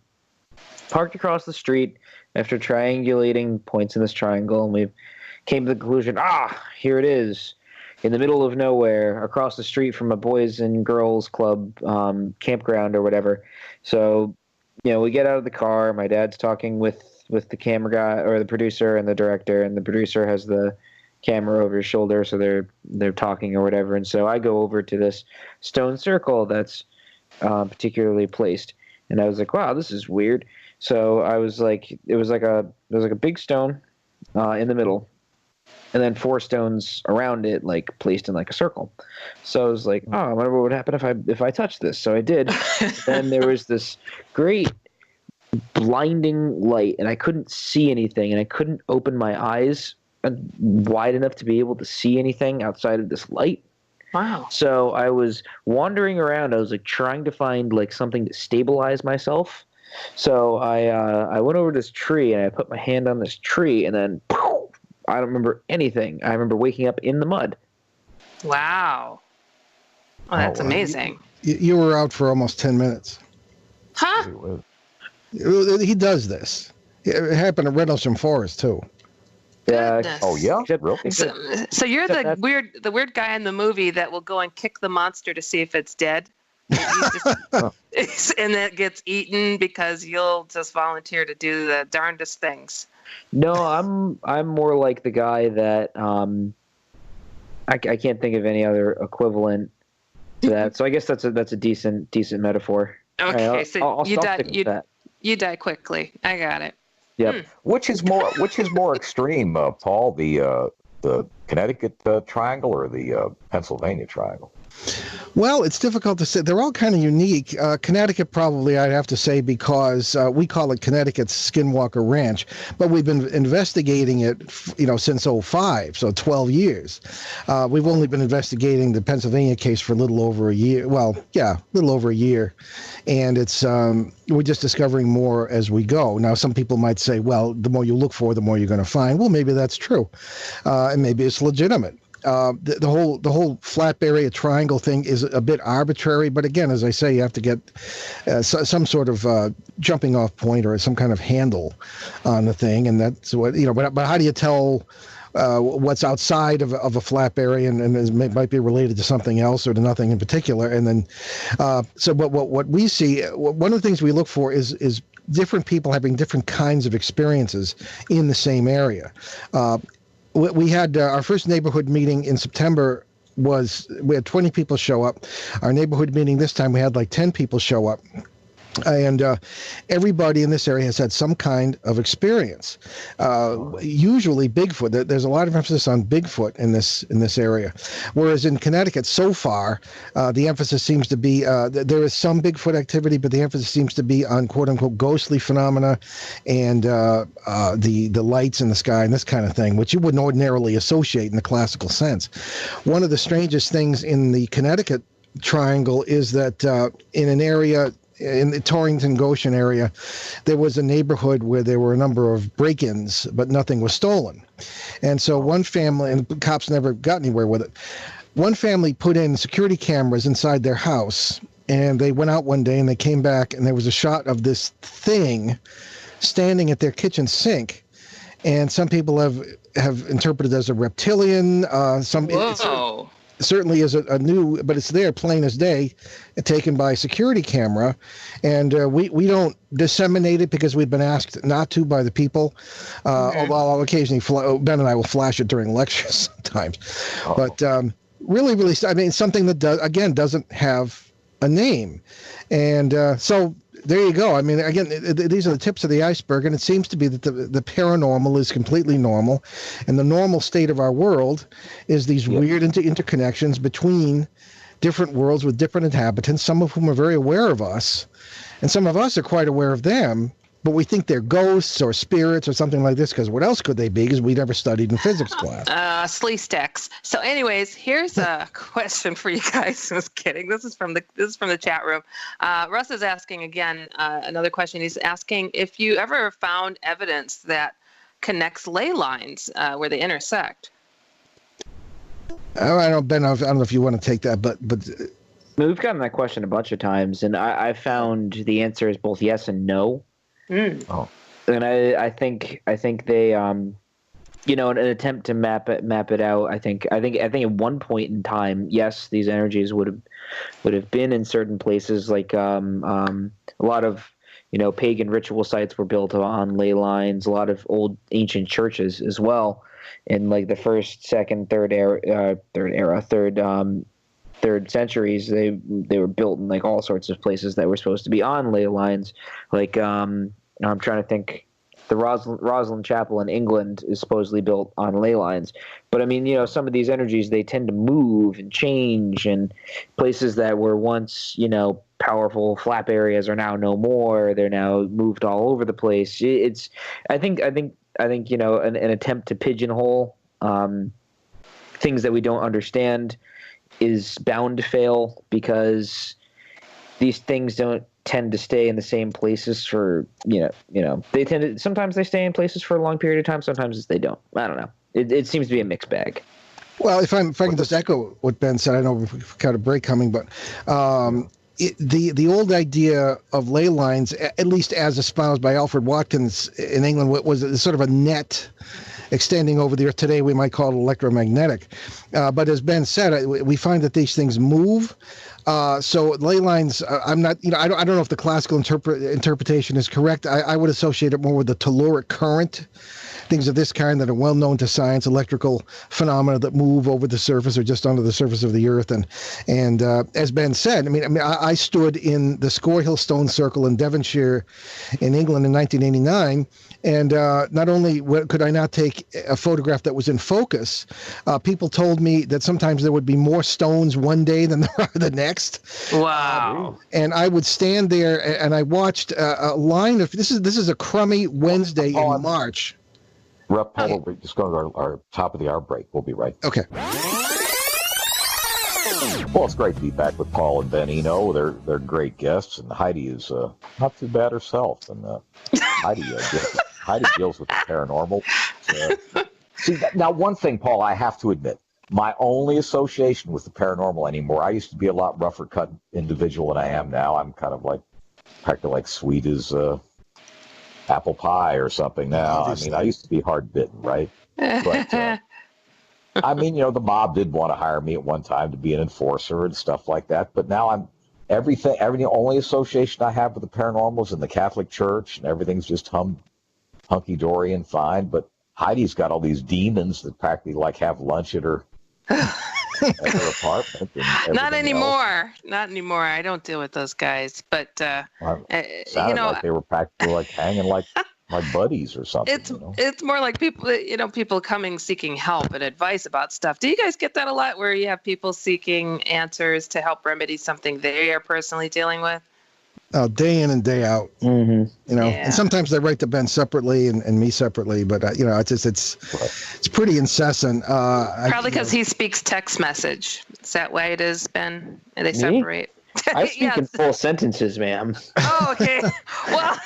parked across the street after triangulating points in this triangle, and we came to the conclusion, here it is, in the middle of nowhere, across the street from a boys and girls club campground or whatever. So, we get out of the car. My dad's talking with the camera guy, or the producer and the director, and the producer has the camera over his shoulder, so they're talking or whatever. And so I go over to this stone circle that's particularly placed, and I was like, wow, this is weird. So I was like, there was like a big stone in the middle, and then 4 stones around it, like placed in like a circle. So I was like, I wonder what would happen if I touched this. So I did. Then there was this great blinding light, and I couldn't see anything, and I couldn't open my eyes wide enough to be able to see anything outside of this light. Wow. So I was wandering around. I was like trying to find like something to stabilize myself. So I went over to this tree, and I put my hand on this tree, and then I don't remember anything. I remember waking up in the mud. Wow. Oh, that's amazing. You were out for almost 10 minutes. Huh? He does this. It happened at Rendlesham Forest, too. Goodness. Oh yeah, Except- really? So you're Except the weird guy in the movie that will go and kick the monster to see if it's dead. And it gets eaten because you'll just volunteer to do the darndest things. No, I'm more like the guy that I can't think of any other equivalent to that. So I guess that's a decent metaphor. Okay, All right, so I'll you stick die with that. you die quickly. I got it. Yep. Which is more extreme, Paul? The Connecticut triangle or the Pennsylvania triangle? Well, it's difficult to say. They're all kind of unique. Connecticut, probably, I'd have to say, because we call it Connecticut's Skinwalker Ranch, but we've been investigating it, since 2005, so 12 years. We've only been investigating the Pennsylvania case for a little over a year. Well, yeah, a little over a year. And it's we're just discovering more as we go. Now, some people might say, well, the more you look for, the more you're going to find. Well, maybe that's true. And maybe it's legitimate. The whole flat area triangle thing is a bit arbitrary, but again, as I say, you have to get some sort of jumping off point or some kind of handle on the thing, and that's what But how do you tell what's outside of a flat area and it might be related to something else or to nothing in particular? And then, so what we see, one of the things we look for is different people having different kinds of experiences in the same area. We had our first neighborhood meeting in September. We had 20 people show up. Our neighborhood meeting this time, we had like 10 people show up. And everybody in this area has had some kind of experience. Usually Bigfoot. There's a lot of emphasis on Bigfoot in this area, whereas in Connecticut, so far, the emphasis seems to be there is some Bigfoot activity, but the emphasis seems to be on quote unquote ghostly phenomena and the lights in the sky and this kind of thing, which you wouldn't ordinarily associate in the classical sense. One of the strangest things in the Connecticut triangle is that in an area in the Torrington Goshen area, there was a neighborhood where there were a number of break-ins, but nothing was stolen. And so one family, and the cops never got anywhere with it, one family put in security cameras inside their house, and they went out one day and they came back and there was a shot of this thing standing at their kitchen sink. And some people have interpreted it as a reptilian. Whoa. Certainly is a new, but it's there plain as day, taken by security camera, and we don't disseminate it because we've been asked not to by the people. Although I'll occasionally Ben and I will flash it during lectures sometimes. But really, I mean, something that doesn't have a name, and so. There you go. I mean, again, these are the tips of the iceberg, and it seems to be that the paranormal is completely normal, and the normal state of our world is these weird interconnections between different worlds with different inhabitants, some of whom are very aware of us, and some of us are quite aware of them, but we think they're ghosts or spirits or something like this, because what else could they be? Because we never studied in physics class. Slee stacks. So anyways, here's a question for you guys. I was kidding. This is from the chat room. Russ is asking again another question. He's asking if you ever found evidence that connects ley lines where they intersect. I don't, Ben. I don't know if you want to take that, but We've gotten that question a bunch of times, and I found the answer is both yes and no. Oh. And I think they in an attempt to map it out, I think at one point in time, yes, these energies would have been in certain places, like a lot of pagan ritual sites were built on ley lines, a lot of old ancient churches as well, in like the first, second, third centuries. They were built in like all sorts of places that were supposed to be on ley lines, like I'm trying to think. The Rosslyn Chapel in England is supposedly built on ley lines. But I mean, some of these energies, they tend to move and change, and places that were once, powerful flap areas are now no more. They're now moved all over the place. I think an attempt to pigeonhole things that we don't understand is bound to fail, because these things don't tend to stay in the same places for sometimes they stay in places for a long period of time, sometimes they don't. I don't know. It seems to be a mixed bag. Well, if I can just echo what Ben said, I know we've got a break coming, but the old idea of ley lines, at least as espoused by Alfred Watkins in England, was sort of a net extending over the earth. Today we might call it electromagnetic. But as Ben said, we find that these things move. So ley lines, I'm not, I don't know if the classical interpretation is correct. I would associate it more with the telluric current, things of this kind that are well known to science, electrical phenomena that move over the surface or just under the surface of the earth. And as Ben said, I stood in the Score Hill Stone Circle in Devonshire in England in 1989. And not only could I not take a photograph that was in focus, people told me that sometimes there would be more stones one day than there are the next. Wow. And I would stand there and I watched a line of, this is a crummy Wednesday in March. Rep, we're just going to our top of the hour break. We'll be right back. Okay. Well, it's great to be back with Paul and Ben Eno. They're great guests, and Heidi is not too bad herself. And Heidi deals with the paranormal. See, now one thing, Paul, I have to admit, my only association with the paranormal anymore, I used to be a lot rougher cut individual than I am now. I'm kind of practically like sweet as apple pie or something now. Obviously. I used to be hard bitten, right? But the mob did want to hire me at one time to be an enforcer and stuff like that. But now everything, only association I have with the paranormal is in the Catholic Church, and everything's just hunky-dory and fine. But Heidi's got all these demons that practically have lunch at her apartment. Not anymore. Not anymore. I don't deal with those guys. But sounded like they were practically hanging like buddies or something. It's more like people coming seeking help and advice about stuff. Do you guys get that a lot, where you have people seeking answers to help remedy something they are personally dealing with? Day in and day out. Mm-hmm. And sometimes they write to Ben separately and me separately, but it's pretty incessant. Probably because he speaks text message. Is that why it is, Ben? And they separate. I speak in full sentences, ma'am. Oh, okay. Well.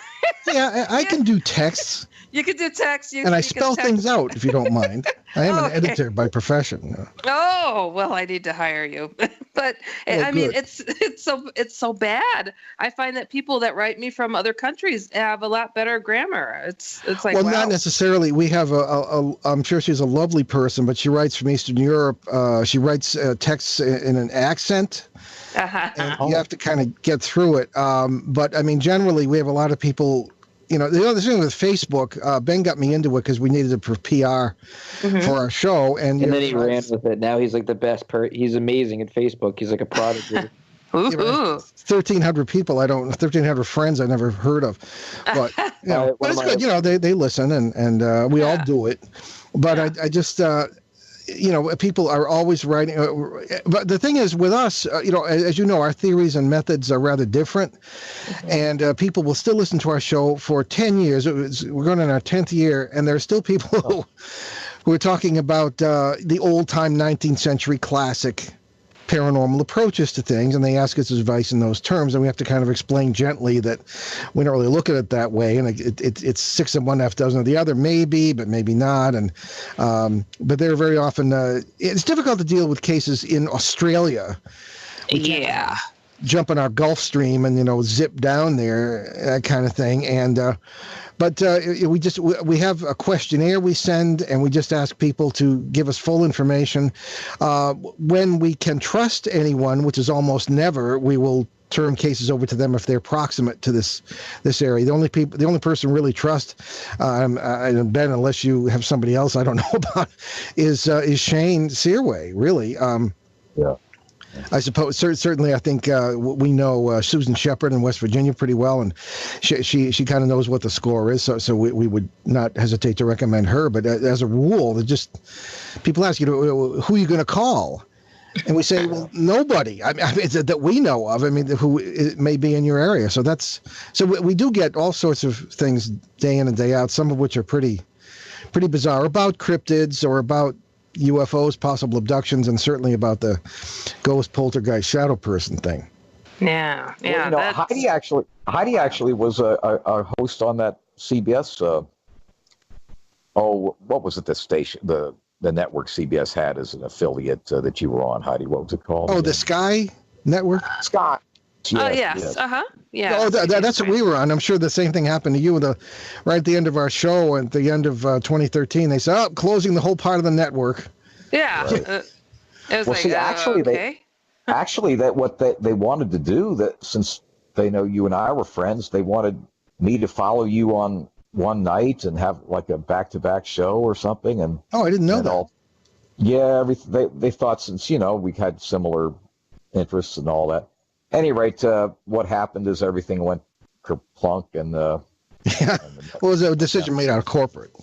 Yeah, I can do texts. You can do text. And I spell things out, if you don't mind. I am an editor by profession. Oh, well, I need to hire you. But it's so bad. I find that people that write me from other countries have a lot better grammar. It's like, well, wow. Not necessarily. We have I'm sure she's a lovely person, but she writes from Eastern Europe. She writes texts in an accent. And you have to kind of get through it. But generally, we have a lot of people. The other thing with Facebook, Ben got me into it because we needed it for PR for our show, and then he ran with it. Now he's like the best. He's amazing at Facebook. He's like a prodigy. 1,300 people. 1,300 friends I never heard of, but but it's good. They listen, and we all do it. But I just. People are always writing. But the thing is, with us, as you know, our theories and methods are rather different. And people will still listen to our show for 10 years. We're going on our 10th year, and there are still people who are talking about the old-time 19th century classic paranormal approaches to things, and they ask us advice in those terms, and we have to kind of explain gently that we don't really look at it that way, and it's 6 of one, half dozen of the other, maybe, but maybe not, and but they're very often it's difficult to deal with cases in Australia. Yeah. Jump in our Gulf Stream and zip down there, that kind of thing, and but we have a questionnaire we send, and we just ask people to give us full information. When we can trust anyone, which is almost never, we will turn cases over to them if they're proximate to this area. The only person really trust, and Ben, unless you have somebody else I don't know about, is Shane Searway. Really. Yeah. I suppose certainly I think we know Susan Shepard in West Virginia pretty well, and she kind of knows what the score is, so we would not hesitate to recommend her. But as a rule, people ask who are you going to call, and we say, well, nobody. That we know of. Who it may be in your area. So we do get all sorts of things day in and day out. Some of which are pretty bizarre, about cryptids or about UFOs, possible abductions, and certainly about the ghost, poltergeist, shadow person thing. Yeah. Heidi actually was a host on that CBS. What was it? The station, the network CBS had as an affiliate that you were on, Heidi. What was it called? Oh, the Sky Network. Sky Yes. Oh, Yes. yes. Uh-huh. Yeah. Oh, that's what we were on. I'm sure the same thing happened to you. Right at the end of our show, at the end of 2013, they said, "Oh, closing the whole part of the network." Yeah. Right. It was Well, like, see, actually, okay. that what they wanted to do, that since they know you and I were friends, they wanted me to follow you on one night and have like a back-to-back show or something. And Oh, I didn't know that. Yeah, they thought since, we had similar interests and all that. At any rate, what happened is everything went kerplunk and Yeah. Well, it was a decision made out of corporate.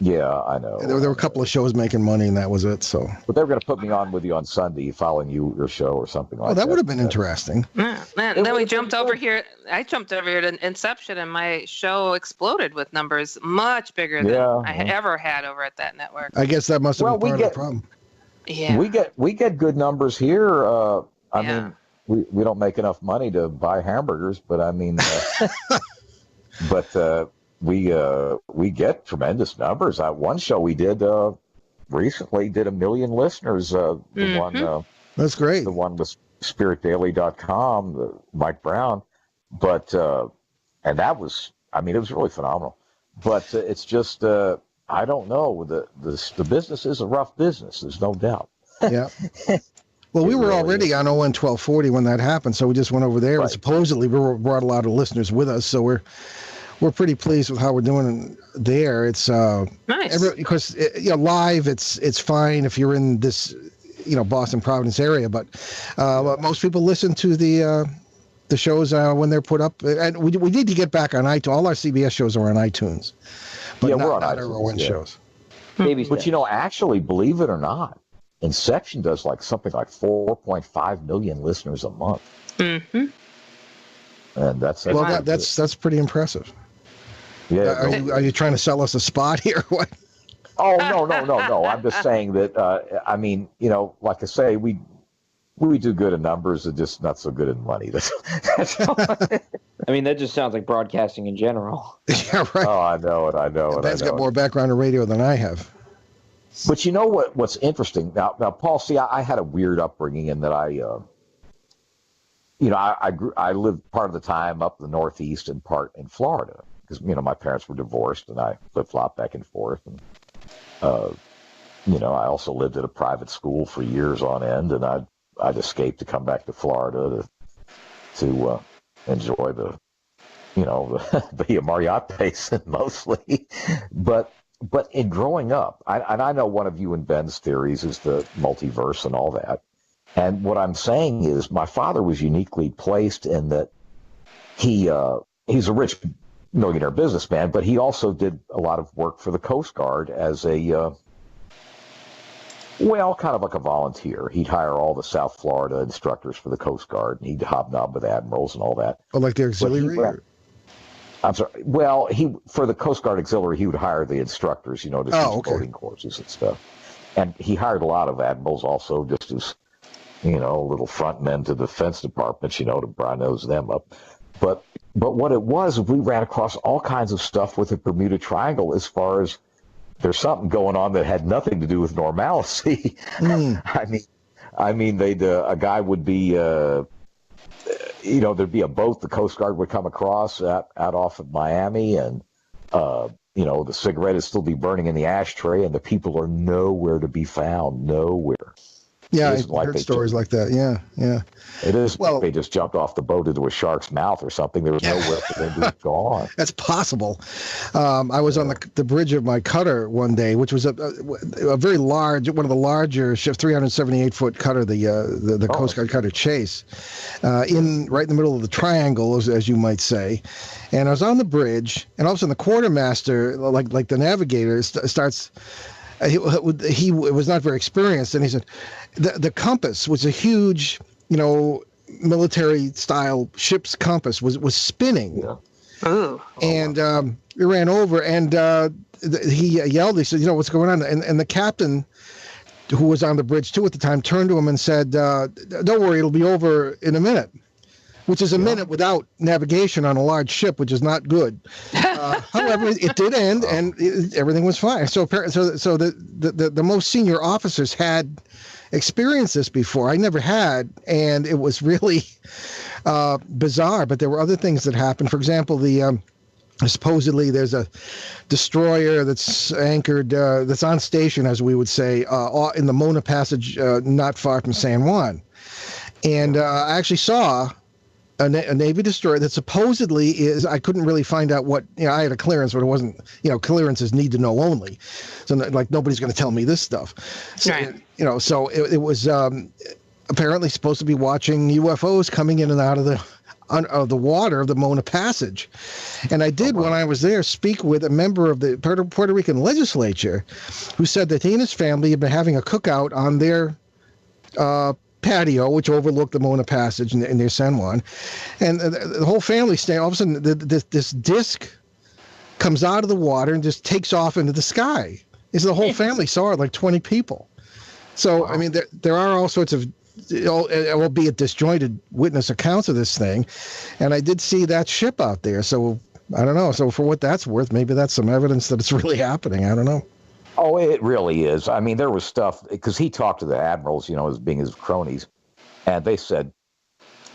yeah, I know. There were a couple of shows making money, and that was it. So. But they were going to put me on with you on Sunday, following your show or something like that. Oh, that would have been interesting. Yeah. And then we jumped over here. I jumped over here to Inception, and my show exploded with numbers much bigger than I had ever had over at that network. I guess that must have been part of the problem. Yeah. We get good numbers here. I mean, we don't make enough money to buy hamburgers, but I mean, we get tremendous numbers. One show we did recently did 1 million listeners. One that's great. The one with SpiritDaily.com, Mike Brown, but and that was, I mean, it was really phenomenal. But it's just I don't know, the business is a rough business. There's no doubt. Yeah. Well, we were already on ON 1240 when that happened, so we just went over there. Right. And supposedly we brought a lot of listeners with us, so we're pretty pleased with how we're doing there. It's nice because live it's fine if you're in this Boston Providence area, but most people listen to the shows when they're put up, and we need to get back on iTunes. All our CBS shows are on iTunes, but we're on not iTunes, our ON shows. But actually, believe it or not, Inception does something like 4.5 million listeners a month. Mm-hmm. And that's pretty impressive. Yeah. Are you trying to sell us a spot here? What? Oh, no. I'm just saying that, I mean, like I say, we do good in numbers and just not so good in money. That's all. I mean, that just sounds like broadcasting in general. Yeah, right. Oh, I know it. Ben's got more background in radio than I have. But you know what's interesting? Now, Paul, see, I had a weird upbringing in that I lived part of the time up in the Northeast and part in Florida because, my parents were divorced and I flip-flopped back and forth. And, I also lived at a private school for years on end, and I'd escaped to come back to Florida to enjoy the Marriott Basin mostly. But in growing up, I know one of you and Ben's theories is the multiverse and all that. And what I'm saying is my father was uniquely placed in that he's a rich millionaire businessman, but he also did a lot of work for the Coast Guard as kind of like a volunteer. He'd hire all the South Florida instructors for the Coast Guard, and he'd hobnob with admirals and all that. Oh, like the auxiliary? I'm sorry. Well, for the Coast Guard Auxiliary, he would hire the instructors, to teach boating courses and stuff. And he hired a lot of admirals also, just as, little front men to the defense departments, to nose them up. But what it was, we ran across all kinds of stuff with the Bermuda Triangle as far as there's something going on that had nothing to do with normalcy. I mean, a guy would be, there'd be a boat the Coast Guard would come across out off of Miami, and, the cigarette would still be burning in the ashtray, and the people are nowhere to be found, nowhere. Yeah, I've heard stories like that. Yeah. It is like they just jumped off the boat into a shark's mouth or something. There was nowhere for them to go on. That's possible. I was on the bridge of my cutter one day, which was a very large, one of the larger ships, 378-foot cutter, the Coast Guard cutter Chase, right in the middle of the triangle, as you might say. And I was on the bridge, and all of a sudden the quartermaster, like the navigator, starts. He was not very experienced, and he said, the compass was a huge, military style ship's compass was spinning. Yeah. Oh. And we ran over, and he yelled. He said, what's going on? And the captain, who was on the bridge too at the time, turned to him and said, don't worry, it'll be over in a minute. Which is a minute without navigation on a large ship, which is not good. However, it did end, and everything was fine. So the most senior officers had experienced this before. I never had, and it was really bizarre, but there were other things that happened. For example, supposedly there's a destroyer that's anchored, that's on station, as we would say, in the Mona Passage, not far from San Juan. And I actually saw a Navy destroyer that supposedly is, I couldn't really find out what, I had a clearance, but it wasn't, clearance is need to know only. So like nobody's going to tell me this stuff. So, Right. So it was apparently supposed to be watching UFOs coming in and out of the water of the Mona Passage. And I did, when I was there, speak with a member of the Puerto Rican legislature who said that he and his family had been having a cookout on their patio, which overlooked the Mona Passage in near San Juan. And the whole family staying, all of a sudden, this disc comes out of the water and just takes off into the sky. The whole family saw it, like 20 people. So, I mean, there are all sorts of, albeit disjointed witness accounts of this thing. And I did see that ship out there. So, I don't know. So, for what that's worth, maybe that's some evidence that it's really happening. I don't know. Oh, it really is. I mean, there was stuff, because he talked to the admirals, as being his cronies, and they said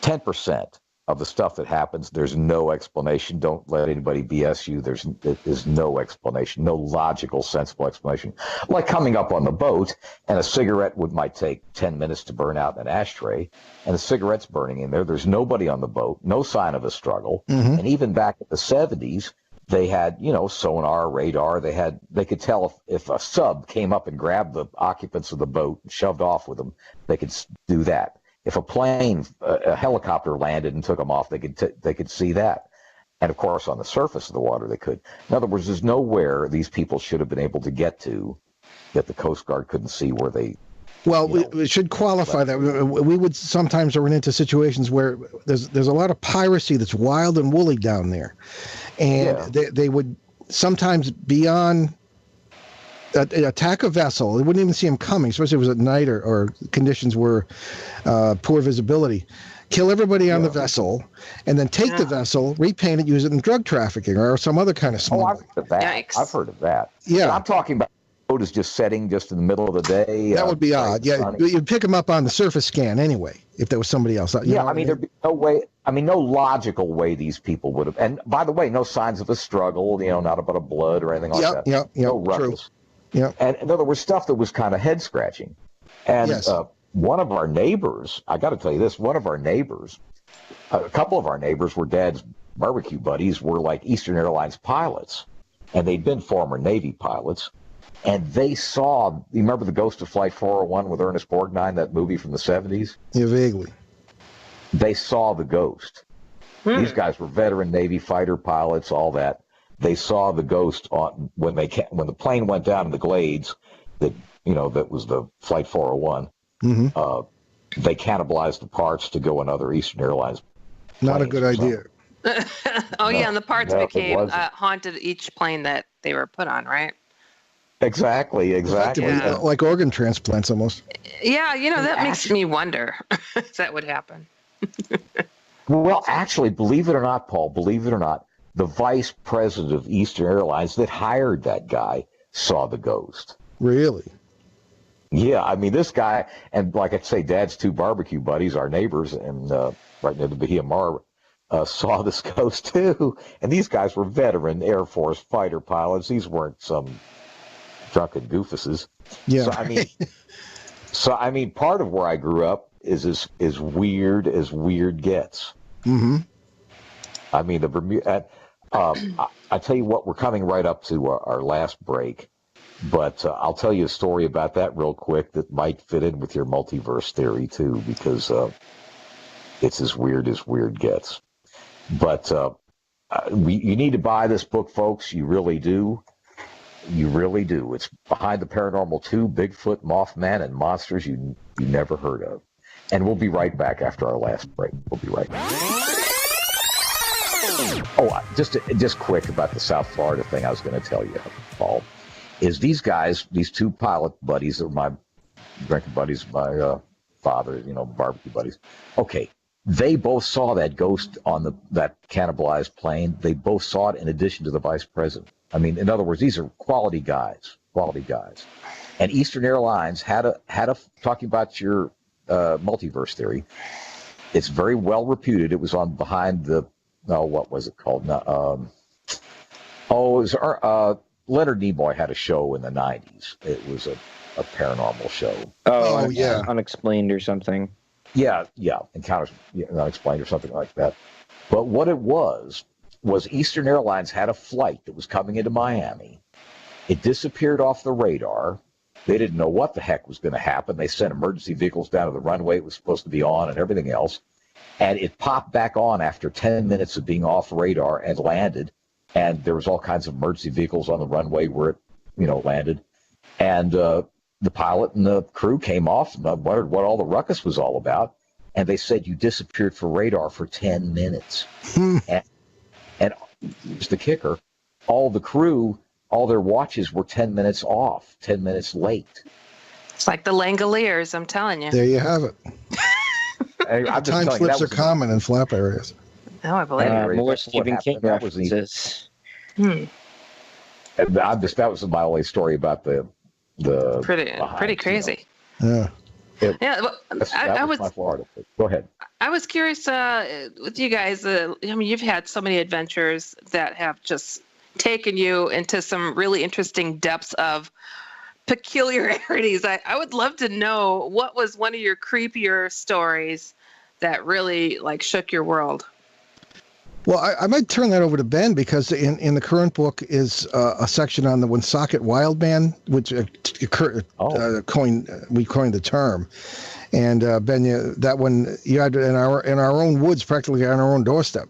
10% of the stuff that happens, there's no explanation. Don't let anybody BS you. There's no explanation, no logical, sensible explanation. Like coming up on the boat, and a cigarette might take 10 minutes to burn out in an ashtray, and the cigarette's burning in there. There's nobody on the boat, no sign of a struggle. Mm-hmm. And even back in the 70s, they had, sonar, radar. They could tell if a sub came up and grabbed the occupants of the boat and shoved off with them, they could do that. If a plane, a helicopter landed and took them off, they could see that. And of course, on the surface of the water, they could. In other words, there's nowhere these people should have been able to get to that the Coast Guard couldn't see where they. Well, we should qualify that. We would sometimes run into situations where there's a lot of piracy that's wild and woolly down there. And they would sometimes be on attack a vessel. They wouldn't even see them coming, especially if it was at night or conditions were poor visibility. Kill everybody on the vessel, and then take the vessel, repaint it, use it in drug trafficking or some other kind of smuggling. I've heard of that. Yikes. I've heard of that. Yeah. But I'm talking about the boat is just setting just in the middle of the day. That would be odd. Yeah, you'd pick them up on the surface scan anyway if there was somebody else. There'd be no way. I mean, no logical way these people would have. And by the way, no signs of a struggle. Not about a blood or anything like that. No ruckus. Yeah. And in other words, stuff that was kind of head scratching. And one of our neighbors, I got to tell you this, a couple of our neighbors were Dad's barbecue buddies, were like Eastern Airlines pilots, and they'd been former Navy pilots. And they saw, you remember The Ghost of Flight 401 with Ernest Borgnine, that movie from the 70s? Yeah, vaguely. They saw the ghost. These guys were veteran Navy fighter pilots, all that. They saw the ghost when the plane went down in the Glades, that was the Flight 401. Mm-hmm. They cannibalized the parts to go on other Eastern Airlines. Not a good idea. And the parts became haunted each plane that they were put on, right? Exactly. Like organ transplants almost. Yeah, that makes me wonder if that would happen. Well, actually, believe it or not, Paul, the vice president of Eastern Airlines that hired that guy saw the ghost. Really? Yeah, I mean, this guy, and like I say, Dad's two barbecue buddies, our neighbors, and right near the Bahia Mar, saw this ghost too. And these guys were veteran Air Force fighter pilots. These weren't some drunken goofuses. Yeah. So I mean, part of where I grew up is as weird as weird gets. Mm-hmm. I mean, the Bermuda. I tell you what, we're coming right up to our last break, but I'll tell you a story about that real quick that might fit in with your multiverse theory too, because it's as weird gets. But you need to buy this book, folks. You really do. You really do. It's Behind the Paranormal 2, Bigfoot, Mothman, and Monsters you never heard of. And we'll be right back after our last break. We'll be right back. Oh, just quick about the South Florida thing I was going to tell you, Paul, is these guys, these two pilot buddies that are my drinking buddies, my father, barbecue buddies. Okay, they both saw that ghost on that cannibalized plane. They both saw it in addition to the vice president. I mean, in other words, these are quality guys. And Eastern Airlines had a talking about your multiverse theory, It's very well reputed. It was on Behind the, what was it called? It was Leonard Nimoy had a show in the 90s. It was a paranormal show. Oh, yeah. Unexplained or something. Yeah, Encounters Unexplained or something like that. But what it was Eastern Airlines had a flight that was coming into Miami. It disappeared off the radar. They didn't know what the heck was going to happen. They sent emergency vehicles down to the runway it was supposed to be on and everything else. And it popped back on after 10 minutes of being off radar and landed. And there was all kinds of emergency vehicles on the runway where it, landed. And the pilot and the crew came off and wondered what all the ruckus was all about. And they said, you disappeared for radar for 10 minutes. and here's the kicker. All the crew, all their watches were 10 minutes off, 10 minutes late. It's like the Langoliers, I'm telling you. There you have it. Time slips are common in flap areas. Oh, I believe it. More Stephen King references. That was my only story about the pretty crazy. Yeah. Well, I was my Florida. Go ahead. I was curious with you guys. You've had so many adventures that have just taken you into some really interesting depths of peculiarities. I would love to know what was one of your creepier stories that really shook your world. Well, I might turn that over to Ben, because in the current book is a section on the Woonsocket Wildman, which we coined the term. And Ben, that one you had in our own woods, practically on our own doorstep.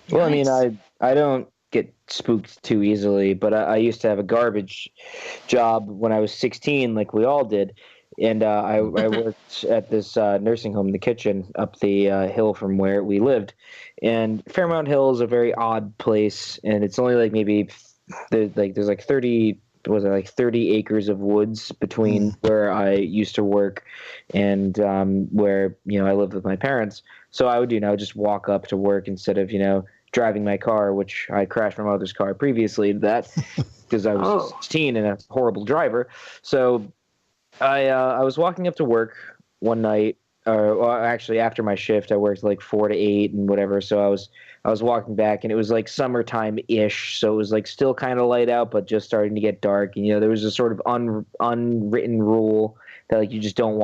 Well, nice. I mean, I don't get spooked too easily, but I used to have a garbage job when I was 16, like we all did. And I worked at this nursing home in the kitchen up the hill from where we lived. And Fairmount Hill is a very odd place, and it's only there's 30 acres of woods between where I used to work and where I lived with my parents. So I would just walk up to work instead of driving my car, which I crashed my mother's car previously to that because I was 16 and a horrible driver. So I was walking up to work one night, actually after my shift. I worked 4 to 8 and whatever. So I was walking back, and it was summertime-ish. So it was still kind of light out, but just starting to get dark. And there was a sort of unwritten rule that you just don't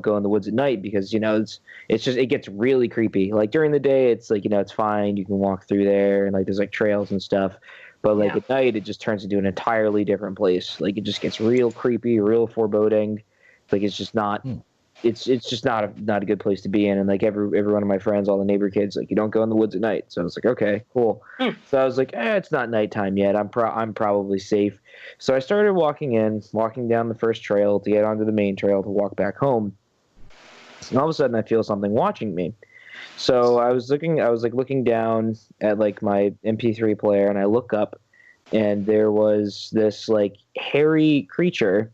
go in the woods at night, because it gets really creepy. During the day, it's it's fine, you can walk through there, and there's trails and stuff. But at night, it just turns into an entirely different place. It just gets real creepy, real foreboding. It's just not. It's just not a good place to be in. And every one of my friends, all the neighbor kids, you don't go in the woods at night. So I was okay, cool. So I was it's not nighttime yet. I'm probably safe. So I started walking down the first trail to get onto the main trail to walk back home. And all of a sudden, I feel something watching me. So I was looking down at my MP3 player, and I look up, and there was this hairy creature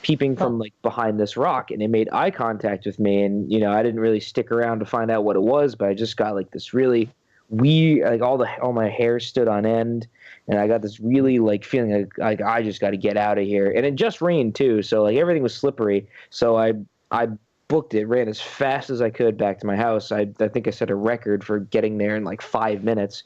peeping from behind this rock, and it made eye contact with me. And I didn't really stick around to find out what it was, but I just got this really weird, all my hair stood on end, and I got this really feeling like I just got to get out of here. And it just rained too, so everything was slippery. So I booked it, ran as fast as I could back to my house. I think I set a record for getting there in 5 minutes,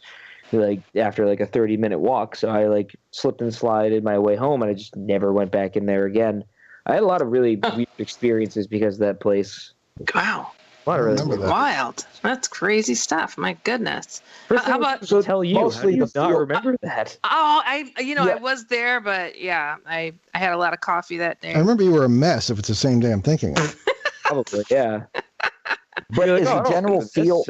after a 30-minute walk. So I slipped and slided my way home, and I just never went back in there again. I had a lot of really weird experiences because of that place. Wow. A lot of really wild. That's crazy stuff. My goodness. How about tell you? How do you not remember that? Oh, I was there, but yeah, I had a lot of coffee that day. I remember you were a mess. If it's the same day I'm thinking of. Probably, yeah. But is the general feel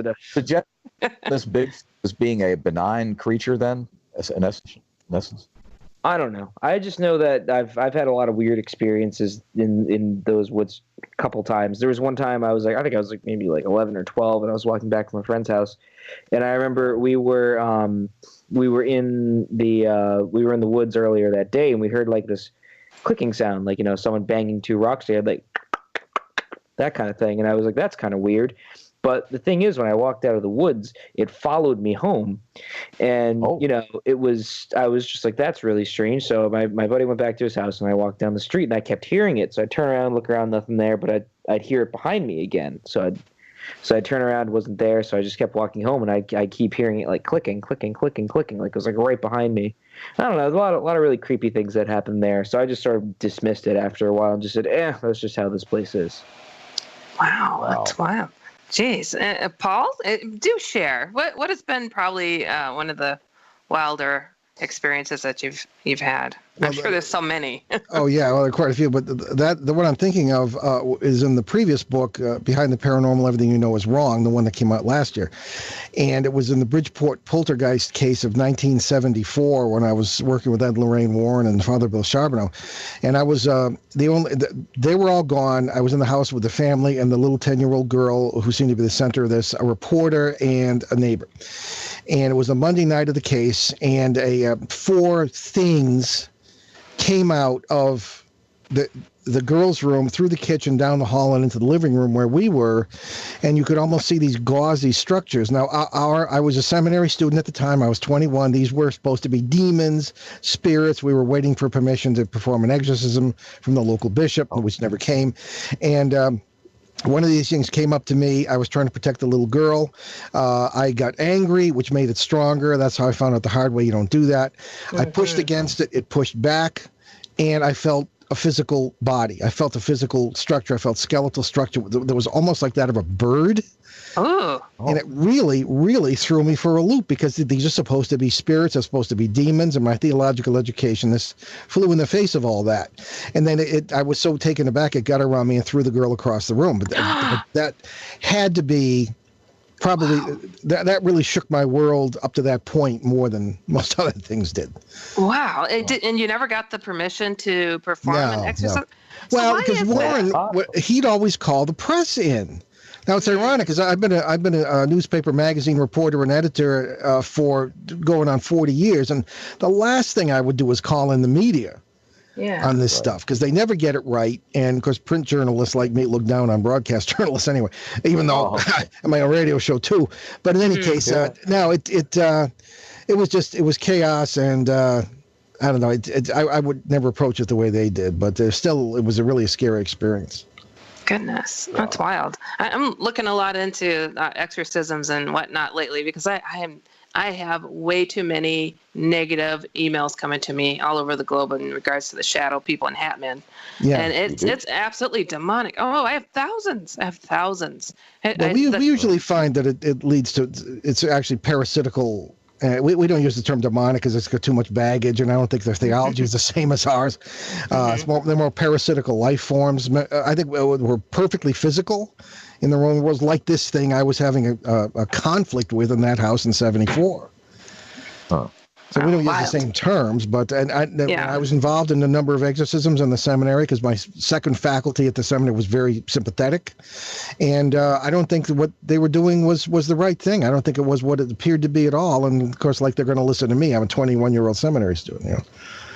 this big as being a benign creature then, in essence? I don't know. I just know that I've had a lot of weird experiences in those woods a couple times. There was one time I think I was maybe 11 or 12, and I was walking back from a friend's house, and I remember we were in the woods earlier that day, and we heard this clicking sound, someone banging two rocks together, that kind of thing. And I was that's kind of weird. But the thing is, when I walked out of the woods, it followed me home. And, I was just that's really strange. So my buddy went back to his house, and I walked down the street, and I kept hearing it. So I turn around, look around, nothing there, but I'd hear it behind me again. So So I turned around, wasn't there, so I just kept walking home, and I keep hearing it like clicking, clicking, clicking, clicking, like it was like right behind me. I don't know, there's a lot of really creepy things that happened there. So I just sort of dismissed it after a while and just said, that's just how this place is. Wow. That's wild. Jeez. Paul, do share. What has been probably one of the wilder experiences that you've had? I'm sure there's so many. Oh yeah, well, there are quite a few. But the one I'm thinking of is in the previous book, Behind the Paranormal, Everything You Know Is Wrong, the one that came out last year, and it was in the Bridgeport poltergeist case of 1974 when I was working with Lorraine Warren and Father Bill Charbonneau, and I was they were all gone. I was in the house with the family and the little 10-year-old girl who seemed to be the center of this, a reporter and a neighbor. And it was a Monday night of the case, and 4 things came out of the girls' room through the kitchen, down the hall, and into the living room where we were, and you could almost see these gauzy structures. Now, I was a seminary student at the time. I was 21. These were supposed to be demons, spirits. We were waiting for permission to perform an exorcism from the local bishop, which never came. And one of these things came up to me. I was trying to protect the little girl. I got angry, which made it stronger. That's how I found out the hard way. You don't do that. I pushed against it. It pushed back, and I felt a physical body. I felt a physical structure. I felt skeletal structure. There was almost like that of a bird. Oh. And it really, really threw me for a loop, because these are supposed to be spirits, they're supposed to be demons, and my theological education, this flew in the face of all that. And then I was so taken aback, it got around me and threw the girl across the room. But that had to be probably, that really shook my world up to that point more than most other things did. Wow. And you never got the permission to perform an exorcism? No. Well, because Warren, he'd always call the press in. Now, it's ironic, because I've been a newspaper magazine reporter and editor for going on 40 years, and the last thing I would do is call in the media on this stuff, because they never get it right. And of course, print journalists like me look down on broadcast journalists anyway, even though I'm on a radio show too. But in any case, no, it was chaos, and I don't know. I would never approach it the way they did, but it was really a scary experience. Goodness, that's wild. I'm looking a lot into exorcisms and whatnot lately, because I have way too many negative emails coming to me all over the globe in regards to the shadow people and Hatman. Yeah, and it's absolutely demonic. Oh, I have thousands. Well, we usually find that it leads to, it's actually parasitical. We don't use the term demonic because it's got too much baggage, and I don't think their theology is the same as ours. They're more parasitical life forms. I think we're perfectly physical in their own worlds, like this thing I was having a conflict with in that house in 74. So we don't use the same terms, but I was involved in a number of exorcisms in the seminary, because my second faculty at the seminary was very sympathetic, and I don't think that what they were doing was the right thing. I don't think it was what it appeared to be at all. And of course, like, they're going to listen to me. I'm a 21-year-old seminary student.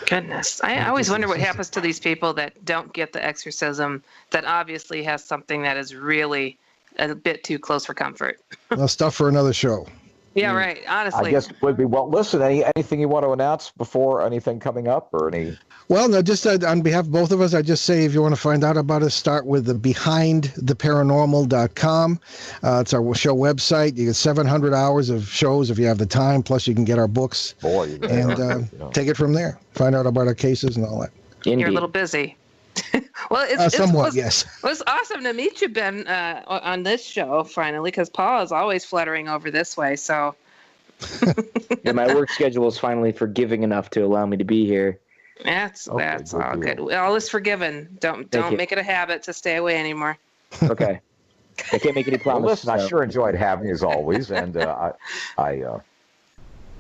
Goodness, I always wonder what happens to these people that don't get the exorcism, that obviously has something that is really a bit too close for comfort. Well, stuff for another show. Yeah, right. Honestly, I guess it would be. Well, listen. Anything you want to announce before anything coming up, or any? Well, no. Just on behalf of both of us, I just say, if you want to find out about us, start with the BehindTheParanormal.com. It's our show website. You get 700 hours of shows if you have the time. Plus, you can get our books. Boy, and take it from there. Find out about our cases and all that. You're a little busy. Well, yes. It was awesome to meet you, Ben, on this show finally, because Paul is always fluttering over this way. So, my work schedule is finally forgiving enough to allow me to be here. That's all good. All is forgiven. Don't make it a habit to stay away anymore. Okay. I can't make any promises. Well, listen, I sure enjoyed having you as always, and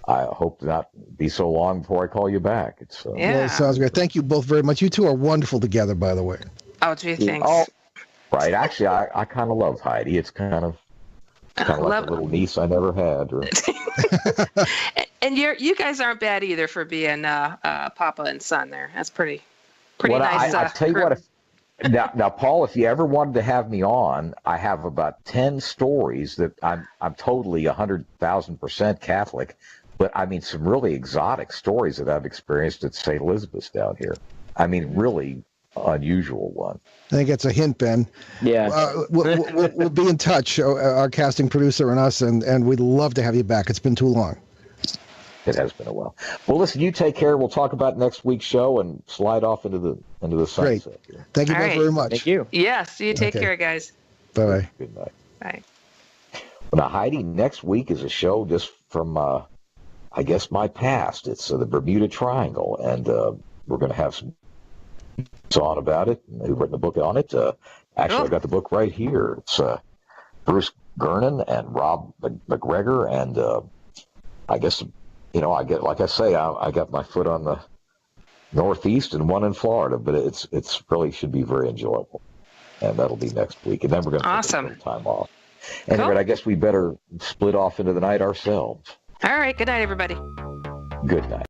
I hope to not be so long before I call you back. Well, it sounds great. Thank you both very much. You two are wonderful together, by the way. Oh, gee, thanks. Oh, right. Actually, I kind of love Heidi. It's kind of like a little niece I never had. And you guys aren't bad either for being Papa and son there. That's pretty nice. I tell you what, now, Paul, if you ever wanted to have me on, I have about 10 stories that I'm totally 100,000% Catholic. But I mean, some really exotic stories that I've experienced at St. Elizabeth's down here. I mean, really unusual one. I think it's a hint, Ben. Yeah. We'll be in touch, our casting producer and us, and we'd love to have you back. It's been too long. It has been a while. Well, listen, you take care. We'll talk about next week's show and slide off into the sunset. Great. Thank you All both right. very much. Thank you. Yes, you take Okay. care, guys. Bye-bye. Good night. Bye. Well, now, Heidi, next week is a show just from, I guess, my past. It's the Bermuda Triangle, and we're going to have some on about it, and who've written a book on it. Actually, I got the book right here. It's Bruce Gernon and Rob McGregor, and I guess, I get, like I say, I got my foot on the Northeast and one in Florida, but it's really should be very enjoyable, and that'll be next week. And then we're going to take a little time off. Anyway, Cool. I guess we better split off into the night ourselves. All right. Good night, everybody. Good night.